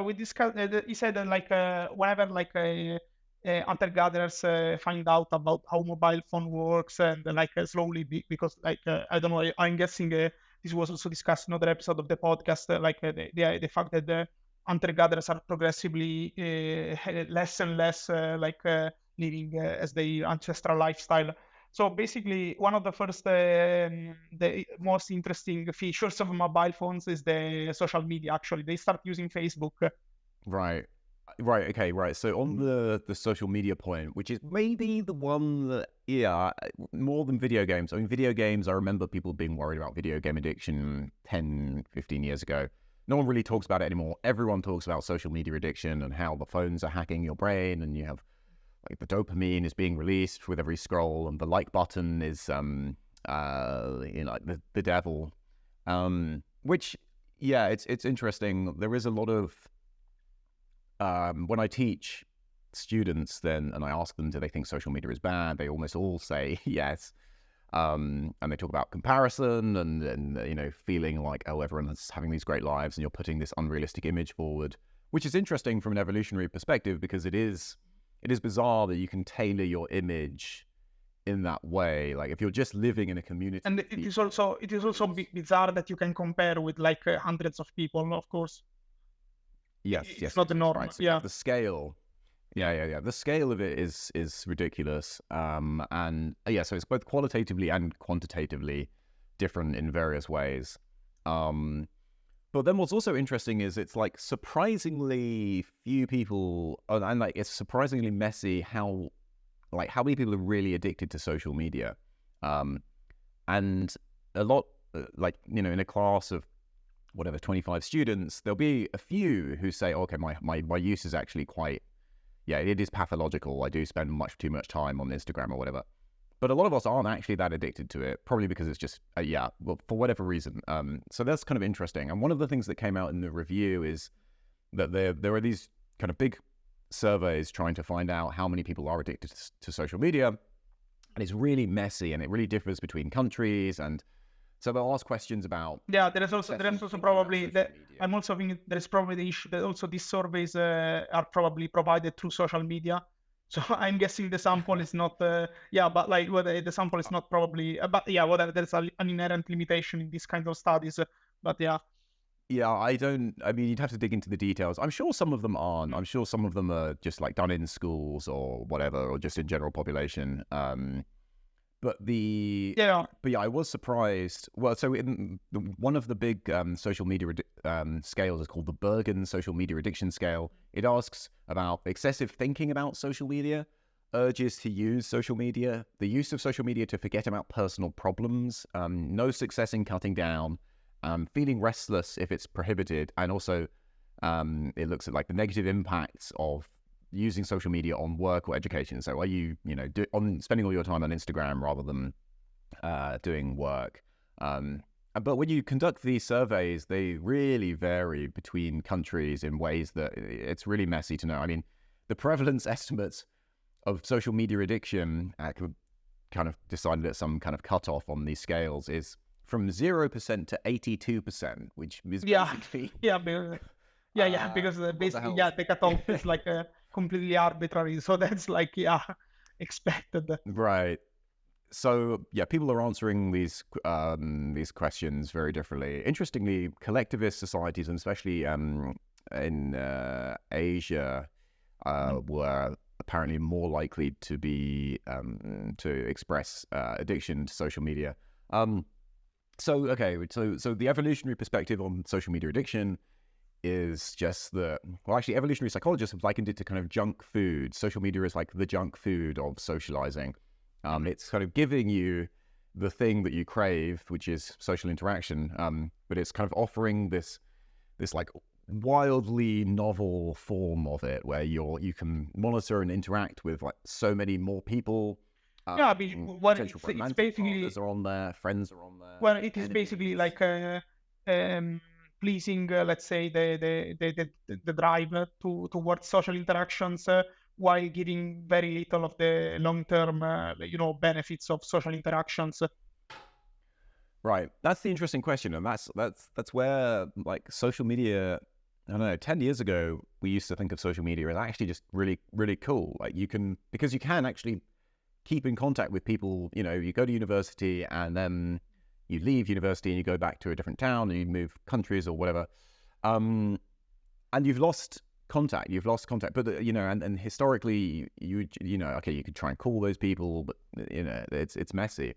we discussed. He said that like whenever like hunter-gatherers find out about how mobile phone works, and like slowly because like I don't know, I'm guessing this was also discussed in another episode of the podcast, like the fact that the hunter-gatherers are progressively less and less living as their ancestral lifestyle. So basically, one of the first, the most interesting features of mobile phones is the social media. Actually, they start using Facebook. Right. Okay. Right. So on the social media point, which is maybe the one that, yeah, more than video games. I mean, video games, I remember people being worried about video game addiction 10, 15 years ago. No one really talks about it anymore. Everyone talks about social media addiction and how the phones are hacking your brain, and you have like the dopamine is being released with every scroll, and the like button is like the devil. Which, yeah, it's interesting. There is a lot of when I teach students then, and I ask them, do they think social media is bad? They almost all say yes. And they talk about comparison and feeling like, oh, everyone's having these great lives and you're putting this unrealistic image forward, which is interesting from an evolutionary perspective, because it is bizarre that you can tailor your image in that way. Like if you're just living in a community, and it is also bizarre that you can compare with like hundreds of people, of course. Yes, it's not the norm. Right. So yeah, the scale. Yeah. The scale of it is ridiculous. And yeah, so it's both qualitatively and quantitatively different in various ways. But then what's also interesting is it's like surprisingly few people, and like it's surprisingly messy how many people are really addicted to social media. And a lot, in a class of whatever 25 students, there'll be a few who say, okay, my use is actually quite, yeah, it is pathological. I do spend much too much time on Instagram or whatever. But a lot of us aren't actually that addicted to it, probably because it's just, for whatever reason. So that's kind of interesting. And one of the things that came out in the review is that there are these kind of big surveys trying to find out how many people are addicted to social media. And it's really messy, and it really differs between countries. And so they'll ask questions about... Yeah, there is also probably... I'm also thinking there is probably the issue that also these surveys are probably provided through social media. So I'm guessing the sample is not... but like whether the sample is not probably... but yeah, whether there's an inherent limitation in these kind of studies. But yeah. Yeah, I mean, you'd have to dig into the details. I'm sure some of them aren't. I'm sure some of them are just like done in schools or whatever, or just in general population. But I was surprised. Well, so one of the big social media scales is called the Bergen Social Media Addiction Scale. It asks about excessive thinking about social media, urges to use social media, the use of social media to forget about personal problems, no success in cutting down, feeling restless if it's prohibited, and also it looks at like the negative impacts of using social media on work or education. So are you, spending all your time on Instagram rather than doing work? But when you conduct these surveys, they really vary between countries in ways that it's really messy to know. I mean, the prevalence estimates of social media addiction, kind of decided at some kind of cutoff on these scales, is from 0% to 82%, which is basically... because basically, the cutoff is like completely arbitrary. So that's like, expected. Right. So yeah, people are answering these questions very differently. Interestingly, collectivist societies, and especially in Asia, were apparently more likely to be to express addiction to social media. So the evolutionary perspective on social media addiction is just that, well, actually, evolutionary psychologists have likened it to kind of junk food. Social media is like the junk food of socializing. It's kind of giving you the thing that you crave, which is social interaction, but it's kind of offering this like wildly novel form of it, where you can monitor and interact with like so many more people. I mean, it's basically are on there, friends are on there. Well, it is basically like pleasing, let's say, the drive towards social interactions, while giving very little of the long-term, benefits of social interactions. Right. That's the interesting question, and that's where like social media. I don't know. 10 years ago, we used to think of social media as actually just really, really cool. Like you can actually keep in contact with people. You go to university and then you leave university and you go back to a different town and you move countries or whatever, and you've lost contact. But and historically, okay, you could try and call those people, but it's messy.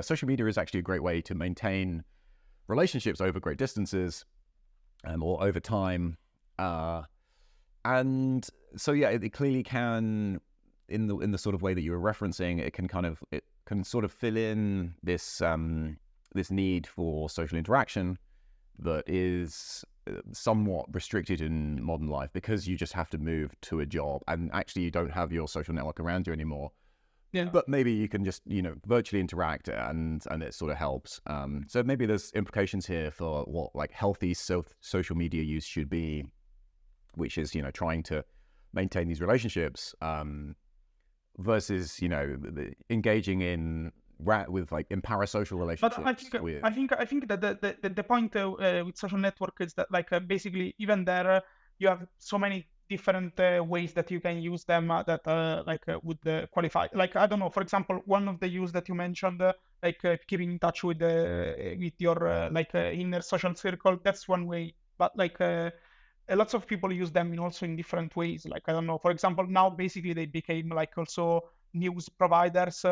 Social media is actually a great way to maintain relationships over great distances, or over time, and so it clearly can, in the sort of way that you were referencing, it can sort of fill in this need for social interaction that is somewhat restricted in modern life because you just have to move to a job and actually you don't have your social network around you anymore. Yeah. But maybe you can just, virtually interact and it sort of helps. So maybe there's implications here for what like healthy social media use should be, which is, trying to maintain these relationships, versus, engaging with like in parasocial relationships. But I think that the point with social network is that like basically even there you have so many different ways that you can use them that would qualify. Like I don't know, for example, one of the use that you mentioned, keeping in touch with your inner social circle. That's one way, but lots of people use them also in different ways. Like I don't know, for example, now basically they became like also news providers.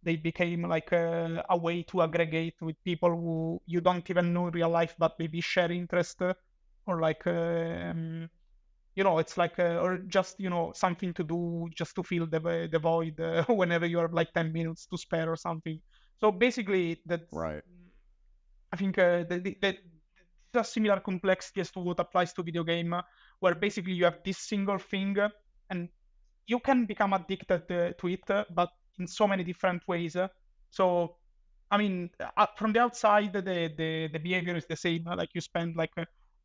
They became like a way to aggregate with people who you don't even know in real life, but maybe share interest, or like it's like or just something to do just to fill the void whenever you have like 10 minutes to spare or something. So basically that's right. I think the similar complexity as to what applies to video game, where basically you have this single thing and you can become addicted to it, but in so many different ways. So I mean, from the outside, the behavior is the same. Like you spend like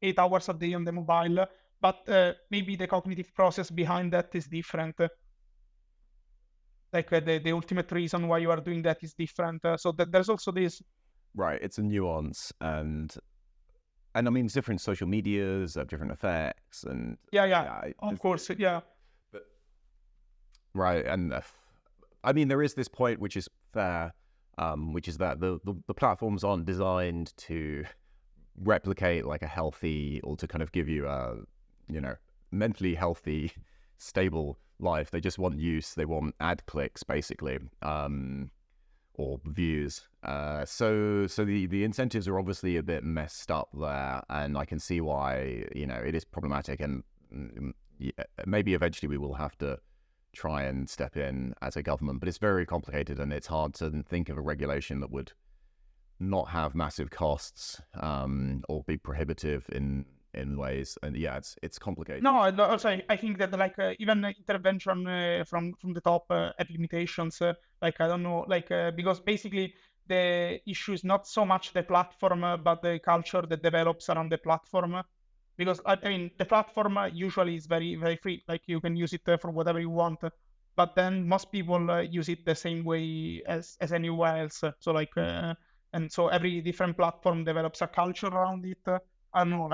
8 hours a day on the mobile, but maybe the cognitive process behind that is different. Like the ultimate reason why you are doing that is different. So there's also this. Right, it's a nuance, and I mean, different social medias have different effects, and of course, yeah. But, right, and I mean, there is this point which is fair, which is that the platforms aren't designed to replicate like a healthy, or to kind of give you a mentally healthy, stable life. They just want use. They want ad clicks, basically, or views. So the incentives are obviously a bit messed up there, and I can see why it is problematic. And maybe eventually we will have to try and step in as a government, but it's very complicated, and it's hard to think of a regulation that would not have massive costs, or be prohibitive in ways. And it's complicated. No, also I think that like even intervention from the top at limitations, I don't know, because basically the issue is not so much the platform, but the culture that develops around the platform. Because I mean, the platform usually is very, very free. Like you can use it for whatever you want, but then most people use it the same way as anywhere else. So and so every different platform develops a culture around it. I don't know,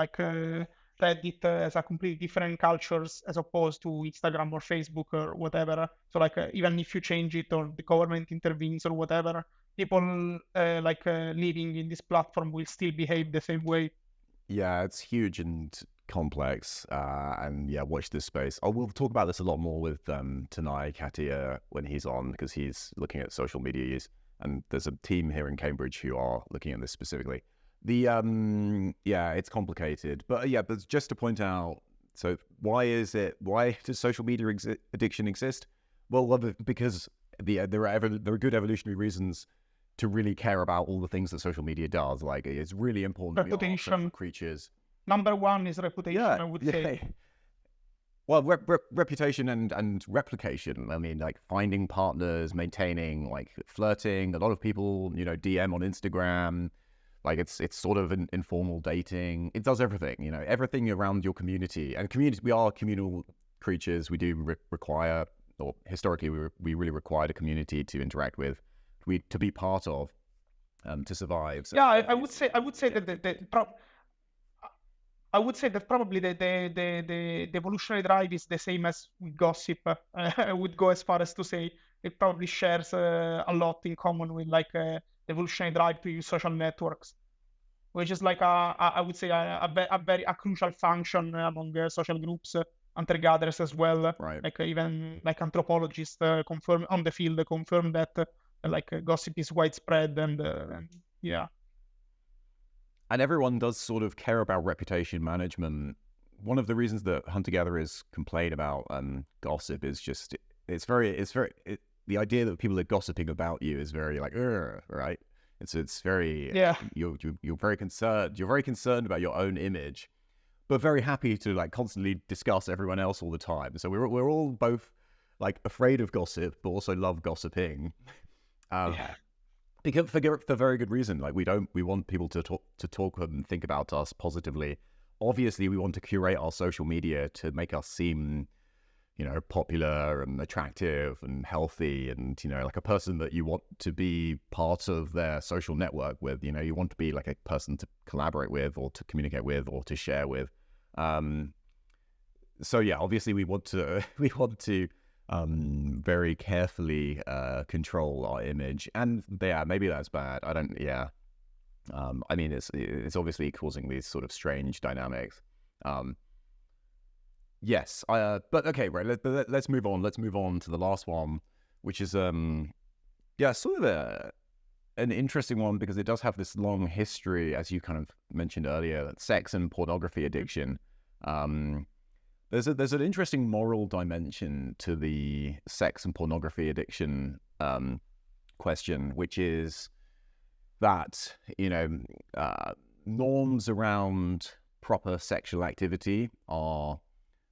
Reddit has a completely different cultures as opposed to Instagram or Facebook or whatever. So even if you change it or the government intervenes or whatever, people living in this platform will still behave the same way. Yeah, it's huge and complex, and watch this space. We'll talk about this a lot more with Tanai Katia when he's on, because he's looking at social media use, and there's a team here in Cambridge who are looking at this specifically. It's complicated, but just to point out, so why does social media addiction exist? Well, because there are good evolutionary reasons to really care about all the things that social media does. Like, it's really important. Reputation. Creatures. Number one is reputation, I would say. Well, reputation and replication. I mean, like finding partners, maintaining, like flirting. A lot of people, DM on Instagram. Like it's sort of an informal dating. It does everything, you know, everything around your community. And community, we are communal creatures. We do require, or historically, we really required a community to interact with, to be part of, to survive. So, Yeah, I would say that I would say that probably the evolutionary drive is the same as with gossip. I would go as far as to say it probably shares a lot in common with like the evolutionary drive to use social networks, which is like I would say a crucial function among social groups, hunter-gatherers as well. right. Like even like anthropologists confirm on the field confirm that gossip is widespread and yeah. And everyone does sort of care about reputation management. One of the reasons that hunter-gatherers complain about gossip is just the idea that people are gossiping about you is very like, right? It's very you're very concerned. You're very concerned about your own image, but very happy to like constantly discuss everyone else all the time. So we're all both like afraid of gossip, but also love gossiping. Because for very good reason. Like we want people to talk and think about us positively. Obviously, we want to curate our social media to make us seem, you know, popular and attractive and healthy, and you know, like a person that you want to be part of their social network with. You know, you want to be like a person to collaborate with, or to communicate with, or to share with. So yeah, obviously, we want to very carefully control our image, and yeah, maybe that's bad. I don't. Yeah, I mean, it's obviously causing these sort of strange dynamics. Yes, but okay, right. Let's move on. Let's move on to the last one, which is sort of an interesting one, because it does have this long history, as you kind of mentioned earlier, sex and pornography addiction. There's an interesting moral dimension to the sex and pornography addiction question, which is that, you know, norms around proper sexual activity are,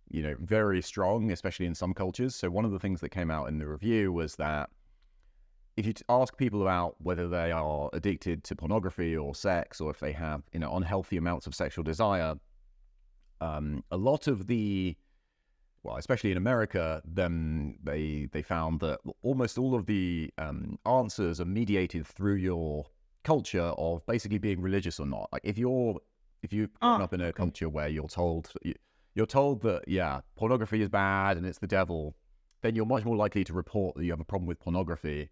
you know, very strong, especially in some cultures. So one of the things that came out in the review was that if you ask people about whether they are addicted to pornography or sex, or if they have, you know, unhealthy amounts of sexual desire, a lot of especially in America, then they found that almost all of the answers are mediated through your culture of basically being religious or not. Like if you've grown up in a culture where you're told that pornography is bad and it's the devil, then you're much more likely to report that you have a problem with pornography,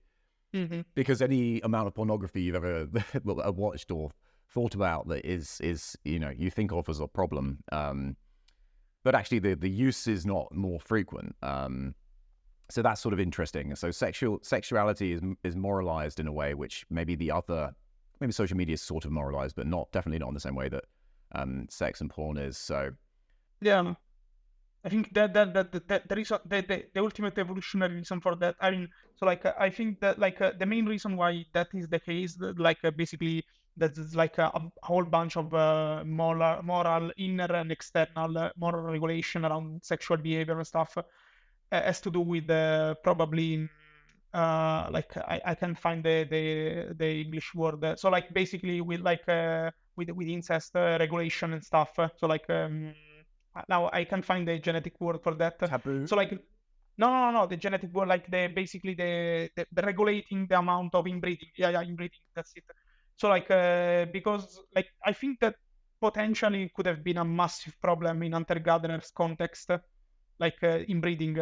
because any amount of pornography you've ever watched or thought about that is you know, you think of as a problem, but actually the use is not more frequent. So that's sort of interesting. So sexuality is moralized in a way which maybe social media is sort of moralized, but definitely not in the same way that sex and porn is. So yeah, I think that there is the ultimate evolutionary reason for that. I mean, so like I think that like the main reason why that is the case, basically that's like a whole bunch of moral inner and external moral regulation around sexual behavior and stuff has to do with probably I can find the English word. So like basically with with incest regulation and stuff. So like now I can find the genetic word for that. Taboo. So like no, the genetic word, like the regulating the amount of inbreeding. Yeah, inbreeding. That's it. So like because like I think that potentially could have been a massive problem in hunter-gatherers context, like inbreeding,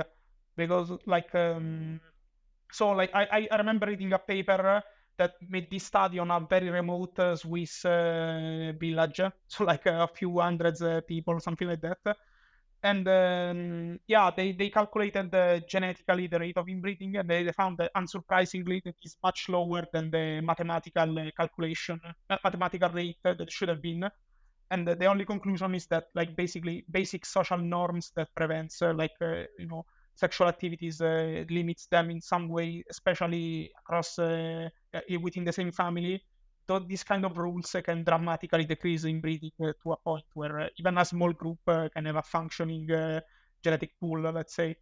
because like so like I remember reading a paper that made this study on a very remote Swiss village, so like a few hundreds people, something like that. And they calculated genetically the rate of inbreeding, and they found that unsurprisingly that is much lower than the mathematical mathematical rate that should have been. And the only conclusion is that like basically basic social norms that prevents sexual activities limits them in some way, especially across within the same family. So these kind of rules can dramatically decrease inbreeding to a point where even a small group can have a functioning genetic pool, let's say.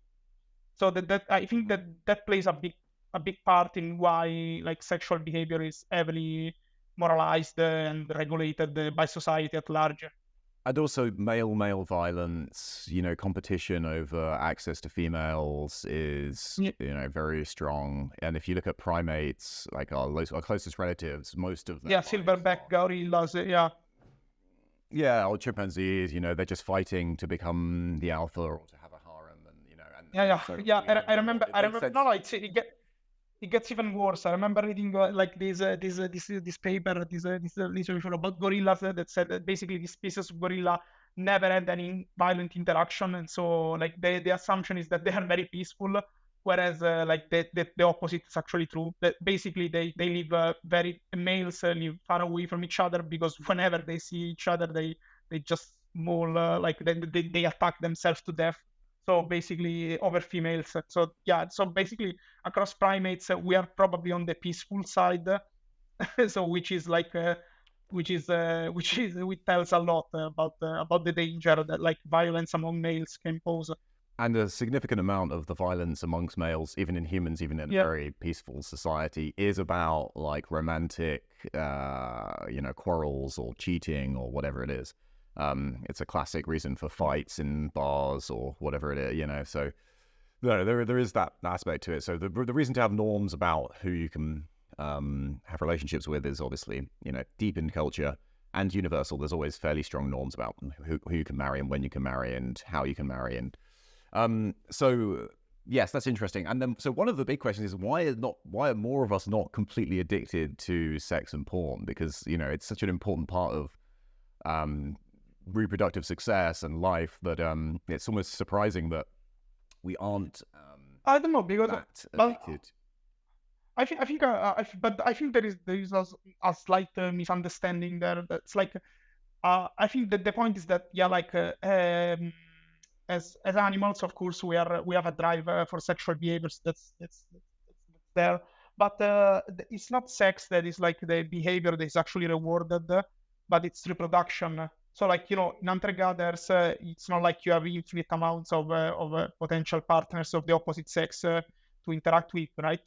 So that I think that plays a big part in why like sexual behavior is heavily moralized and regulated by society at large. And also male violence, competition over access to females is, very strong. And if you look at primates, like our closest relatives, most of them... Yeah, silverback gorillas, yeah. Yeah, or chimpanzees, they're just fighting to become the alpha or to have a harem. And, I remember. No, it gets even worse. I remember reading this paper, this literature about gorillas that said that basically these species of gorilla never had any violent interaction, and so like the assumption is that they are very peaceful, whereas the opposite is actually true. That basically they live males live far away from each other, because whenever they see each other, they just maul, they attack themselves to death. So basically over females. So yeah, so basically across primates, we are probably on the peaceful side. So which tells a lot about the danger that like violence among males can pose. And a significant amount of the violence amongst males, even in humans, even in a very peaceful society, is about like romantic, quarrels or cheating or whatever it is. It's a classic reason for fights in bars or whatever it is, so there is that aspect to it. So the reason to have norms about who you can have relationships with is obviously, deep in culture and universal. There's always fairly strong norms about who you can marry and when you can marry and how you can marry. And so yes, that's interesting. And then, so one of the big questions is why are more of us not completely addicted to sex and porn? Because, it's such an important part of reproductive success and life that it's almost surprising that we aren't I don't know, because that addicted. I think there is a slight misunderstanding there. That's like I think that the point is that as animals, of course, we have a drive for sexual behaviors that's there, but it's not sex that is like the behavior that is actually rewarded, but it's reproduction. So like, in hunter-gatherers, it's not like you have infinite amounts of potential partners of the opposite sex to interact with, right?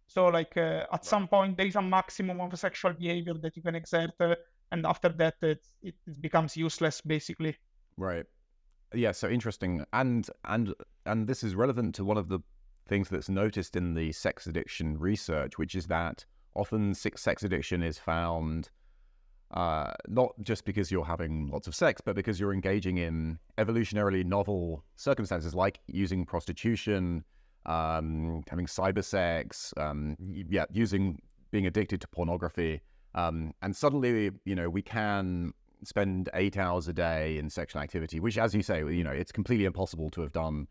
So like at some point there is a maximum of sexual behavior that you can exert, and after that it becomes useless, basically. Right. Yeah, so interesting. And this is relevant to one of the things that's noticed in the sex addiction research, which is that often sex addiction is found not just because you're having lots of sex, but because you're engaging in evolutionarily novel circumstances like using prostitution, having cyber sex, being addicted to pornography. And suddenly, we can spend 8 hours a day in sexual activity, which, as you say, it's completely impossible to have done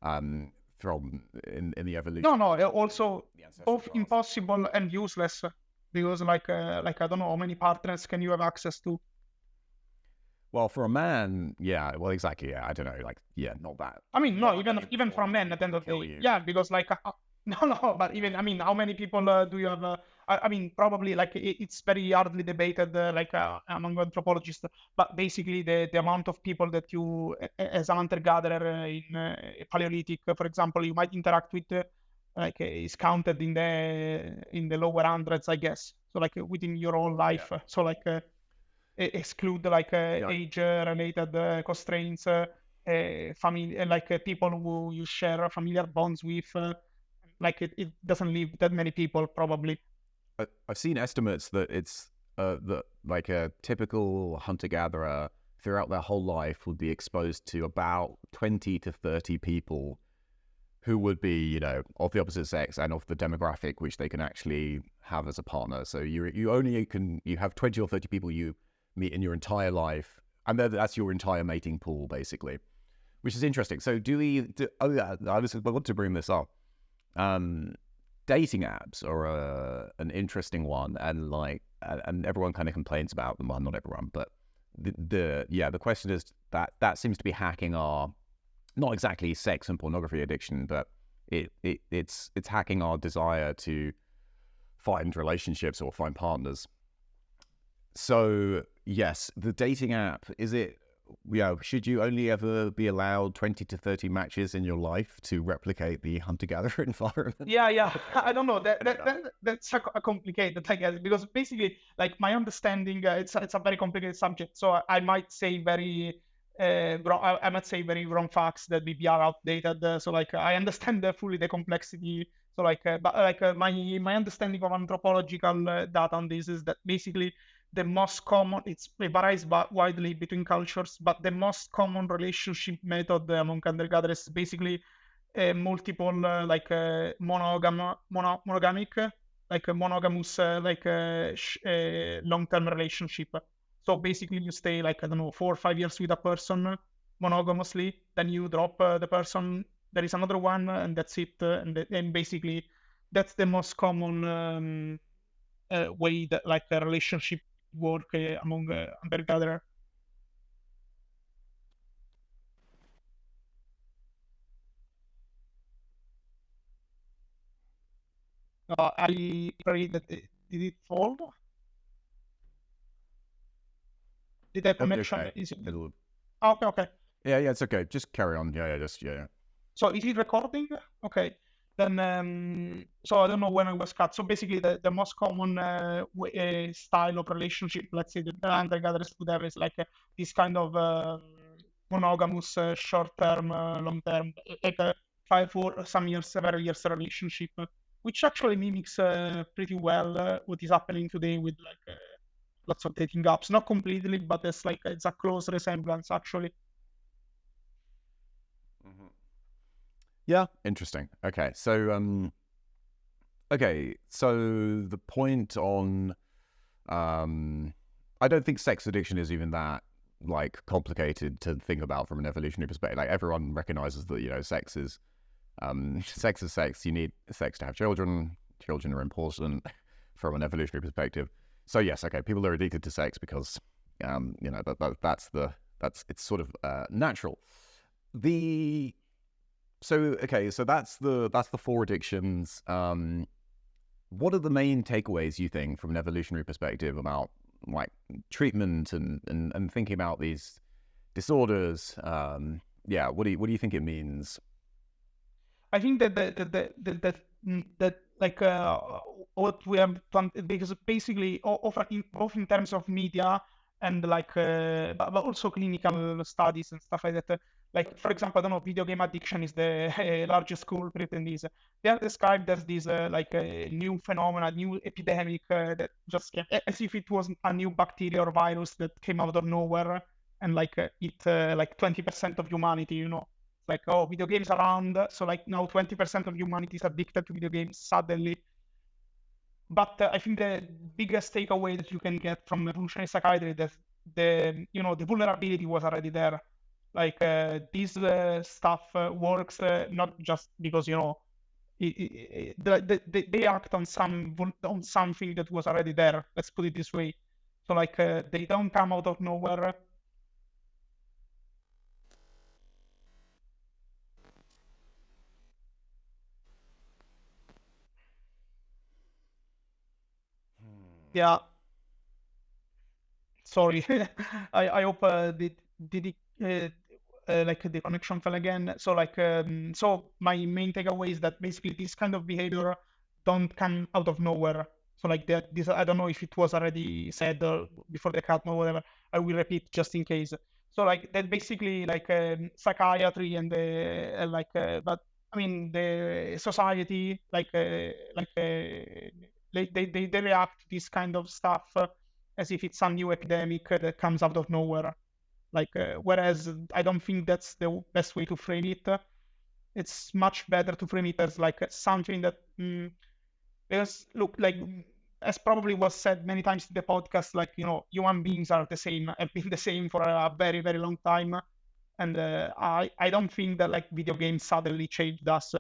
from in the evolution. No, also both impossible and useless. Because like I don't know how many partners can you have access to. Well, for a man, yeah. Well, exactly. Yeah, I don't know. Like, yeah, not that. I mean, no, even for a man at the end of the day. Yeah, because like no. But even how many people do you have? I mean, probably like it's very hardly debated among anthropologists. But basically, the amount of people that you, as an hunter-gatherer in Paleolithic, for example, you might interact with. Is counted in the lower hundreds, I guess. So like within your whole life. Yeah. So like exclude age-related constraints, family, people who you share familiar bonds with. It doesn't leave that many people probably. I've seen estimates that it's that like a typical hunter-gatherer throughout their whole life would be exposed to about 20 to 30 people who would be, of the opposite sex and of the demographic which they can actually have as a partner. So you have 20 or 30 people you meet in your entire life, and that's your entire mating pool, basically, which is interesting. So I want to bring this up. Dating apps are an interesting one, and and everyone kind of complains about them. Well, not everyone, but the question is that seems to be hacking our, not exactly sex and pornography addiction, but it's hacking our desire to find relationships or find partners. So yes, the dating app, is it should you only ever be allowed 20 to 30 matches in your life to replicate the hunter-gatherer environment? Yeah. I don't know. That's a complicated, I guess, because basically, like, my understanding, it's a very complicated subject. So I might say very wrong. I might say very wrong facts that maybe are outdated. So like, I understand fully the complexity. So like, my understanding of anthropological data on this is that basically the most common, it varies widely between cultures, but the most common relationship method among hunter-gatherers is basically multiple monogamic, like a monogamous long-term relationship. So basically you stay like, I don't know, 4 or 5 years with a person monogamously, then you drop the person, there is another one, and that's it. And basically that's the most common way that like a relationship work among hunter-gatherer. I pray that did it fall? Did the connection? Okay. Is it? It'll... Okay. Yeah, it's okay. Just carry on. Yeah. So is it recording? Okay. Then, so I don't know when I was cut. So basically, the most common style of relationship, let's say, that the hunter-gatherers would have is like this kind of monogamous, short-term, long-term, like 5 or some years, several years relationship, which actually mimics pretty well what is happening today with like lots of dating apps. Not completely, but it's a close resemblance actually. Yeah, interesting. Okay, so the point on I don't think sex addiction is even that like complicated to think about from an evolutionary perspective. Like everyone recognizes that, sex is sex. You need sex to have children. Children are important from an evolutionary perspective. So yes, okay, people are addicted to sex because that's it's sort of natural. So that's the 4 addictions. What are the main takeaways you think from an evolutionary perspective about like treatment and thinking about these disorders? What do you think it means? I think that like what we have done, because basically both in terms of media and like but also clinical studies and stuff like that. Like, for example, I don't know, video game addiction is the largest culprit in this. They are described as this like a new phenomena, new epidemic that just came, as if it was a new bacteria or virus that came out of nowhere and like it like 20% of humanity, like, oh, video games around, so like now 20% of humanity is addicted to video games suddenly. But I think the biggest takeaway that you can get from evolutionary psychiatry is that the vulnerability was already there. Like this stuff works not just because they act on something that was already there. Let's put it this way. So like they don't come out of nowhere. Yeah. Sorry. I hope did it like the connection fell again. So like so my main takeaway is that basically this kind of behavior don't come out of nowhere. So like this, I don't know if it was already said before the cut or whatever. I will repeat just in case. So like that basically like psychiatry and but I mean the society like they react to this kind of stuff as if it's some new epidemic that comes out of nowhere. Like whereas I don't think that's the best way to frame it. It's much better to frame it as like something that because look, like as probably was said many times in the podcast, like human beings are the same, have been the same for a very, very long time, and I don't think that like video games suddenly changed us.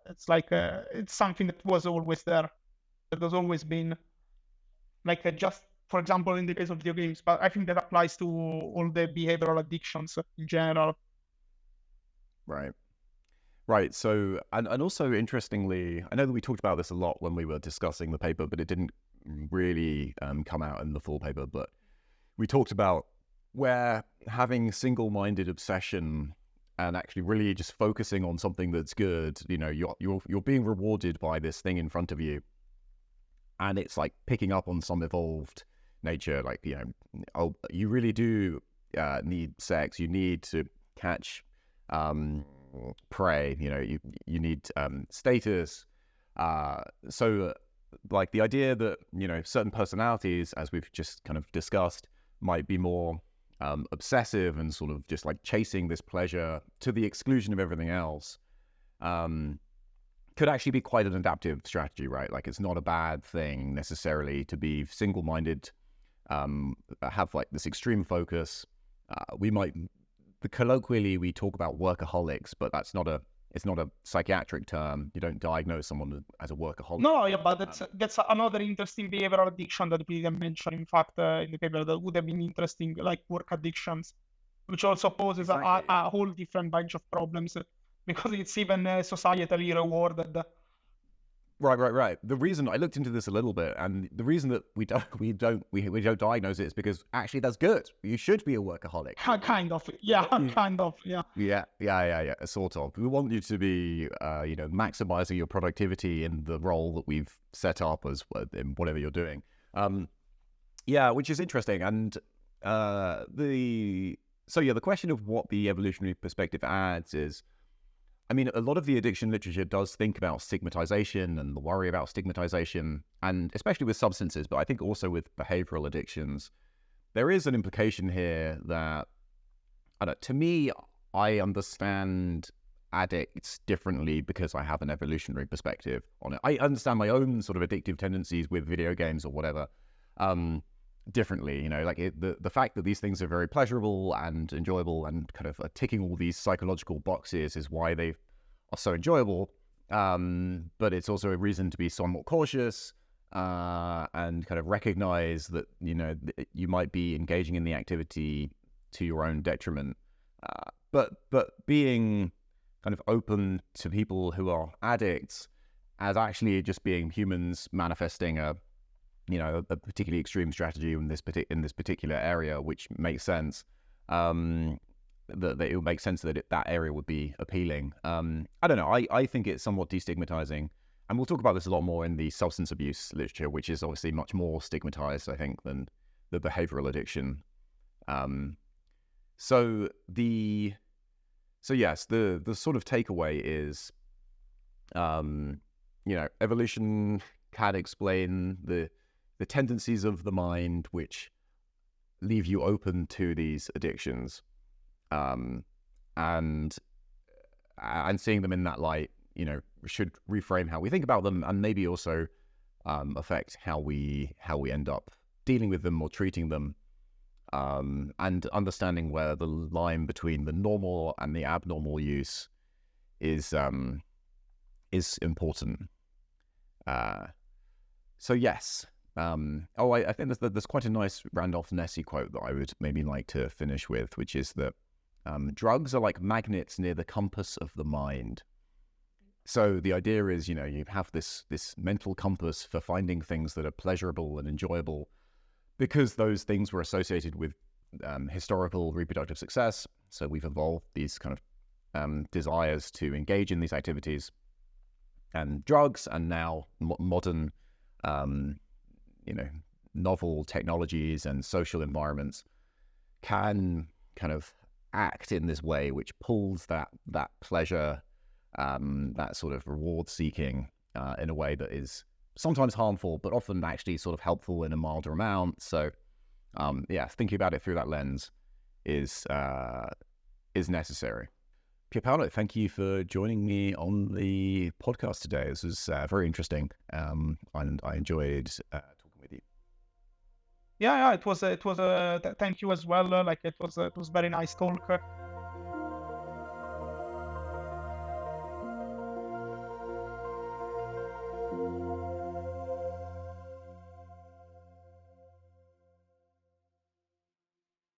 It's like it's something that was always there, that has always been like just for example in the case of video games, but I think that applies to all the behavioral addictions in general. Right. So, and also interestingly, I know that we talked about this a lot when we were discussing the paper, but it didn't really come out in the full paper. But we talked about where having single-minded obsession and actually really just focusing on something that's good, you're being rewarded by this thing in front of you, and it's like picking up on some evolved nature, like, oh, you really do need sex, you need to catch prey, you need status. So like the idea that, certain personalities, as we've just kind of discussed, might be more obsessive and sort of just like chasing this pleasure to the exclusion of everything else, could actually be quite an adaptive strategy, right? Like, it's not a bad thing necessarily to be single-minded, have like this extreme focus. Colloquially we talk about workaholics, but it's not a psychiatric term. You don't diagnose someone as a workaholic. No, yeah, but that's another interesting behavioral addiction that we didn't mention. In fact, in the paper, that would have been interesting, like work addictions, which also poses a whole different bunch of problems, because it's even societally rewarded. Right. The reason I looked into this a little bit, and the reason that we don't diagnose it is because actually that's good. You should be a workaholic. Kind of, yeah. Yeah. Sort of. We want you to be, maximizing your productivity in the role that we've set up as in whatever you're doing. Which is interesting. And the question of what the evolutionary perspective adds is, a lot of the addiction literature does think about stigmatization and the worry about stigmatization, and especially with substances, but I think also with behavioral addictions, there is an implication here that, to me, I understand addicts differently because I have an evolutionary perspective on it. I understand my own sort of addictive tendencies with video games or whatever differently. The fact that these things are very pleasurable and enjoyable and kind of are ticking all these psychological boxes is why they are so enjoyable, but it's also a reason to be somewhat cautious and kind of recognize that you might be engaging in the activity to your own detriment, but being kind of open to people who are addicts as actually just being humans manifesting a particularly extreme strategy in this particular area, which makes sense. That it would make sense that that area would be appealing. I don't know. I think it's somewhat destigmatizing, and we'll talk about this a lot more in the substance abuse literature, which is obviously much more stigmatized, I think, than the behavioral addiction. So yes, the sort of takeaway is, evolution can explain the tendencies of the mind which leave you open to these addictions, and seeing them in that light, should reframe how we think about them, and maybe also affect how we end up dealing with them or treating them, and understanding where the line between the normal and the abnormal use is important. So yes. I think there's quite a nice Randolph Nessy quote that I would maybe like to finish with, which is that drugs are like magnets near the compass of the mind. So the idea is, you have this mental compass for finding things that are pleasurable and enjoyable because those things were associated with historical reproductive success. So we've evolved these kind of desires to engage in these activities, and drugs, and now modern novel technologies and social environments can kind of act in this way, which pulls that pleasure, that sort of reward seeking in a way that is sometimes harmful, but often actually sort of helpful in a milder amount. So thinking about it through that lens is necessary. Pierpaolo, thank you for joining me on the podcast today. This was very interesting, and I enjoyed talking with you. Yeah, it was. Thank you as well. It was very nice talk.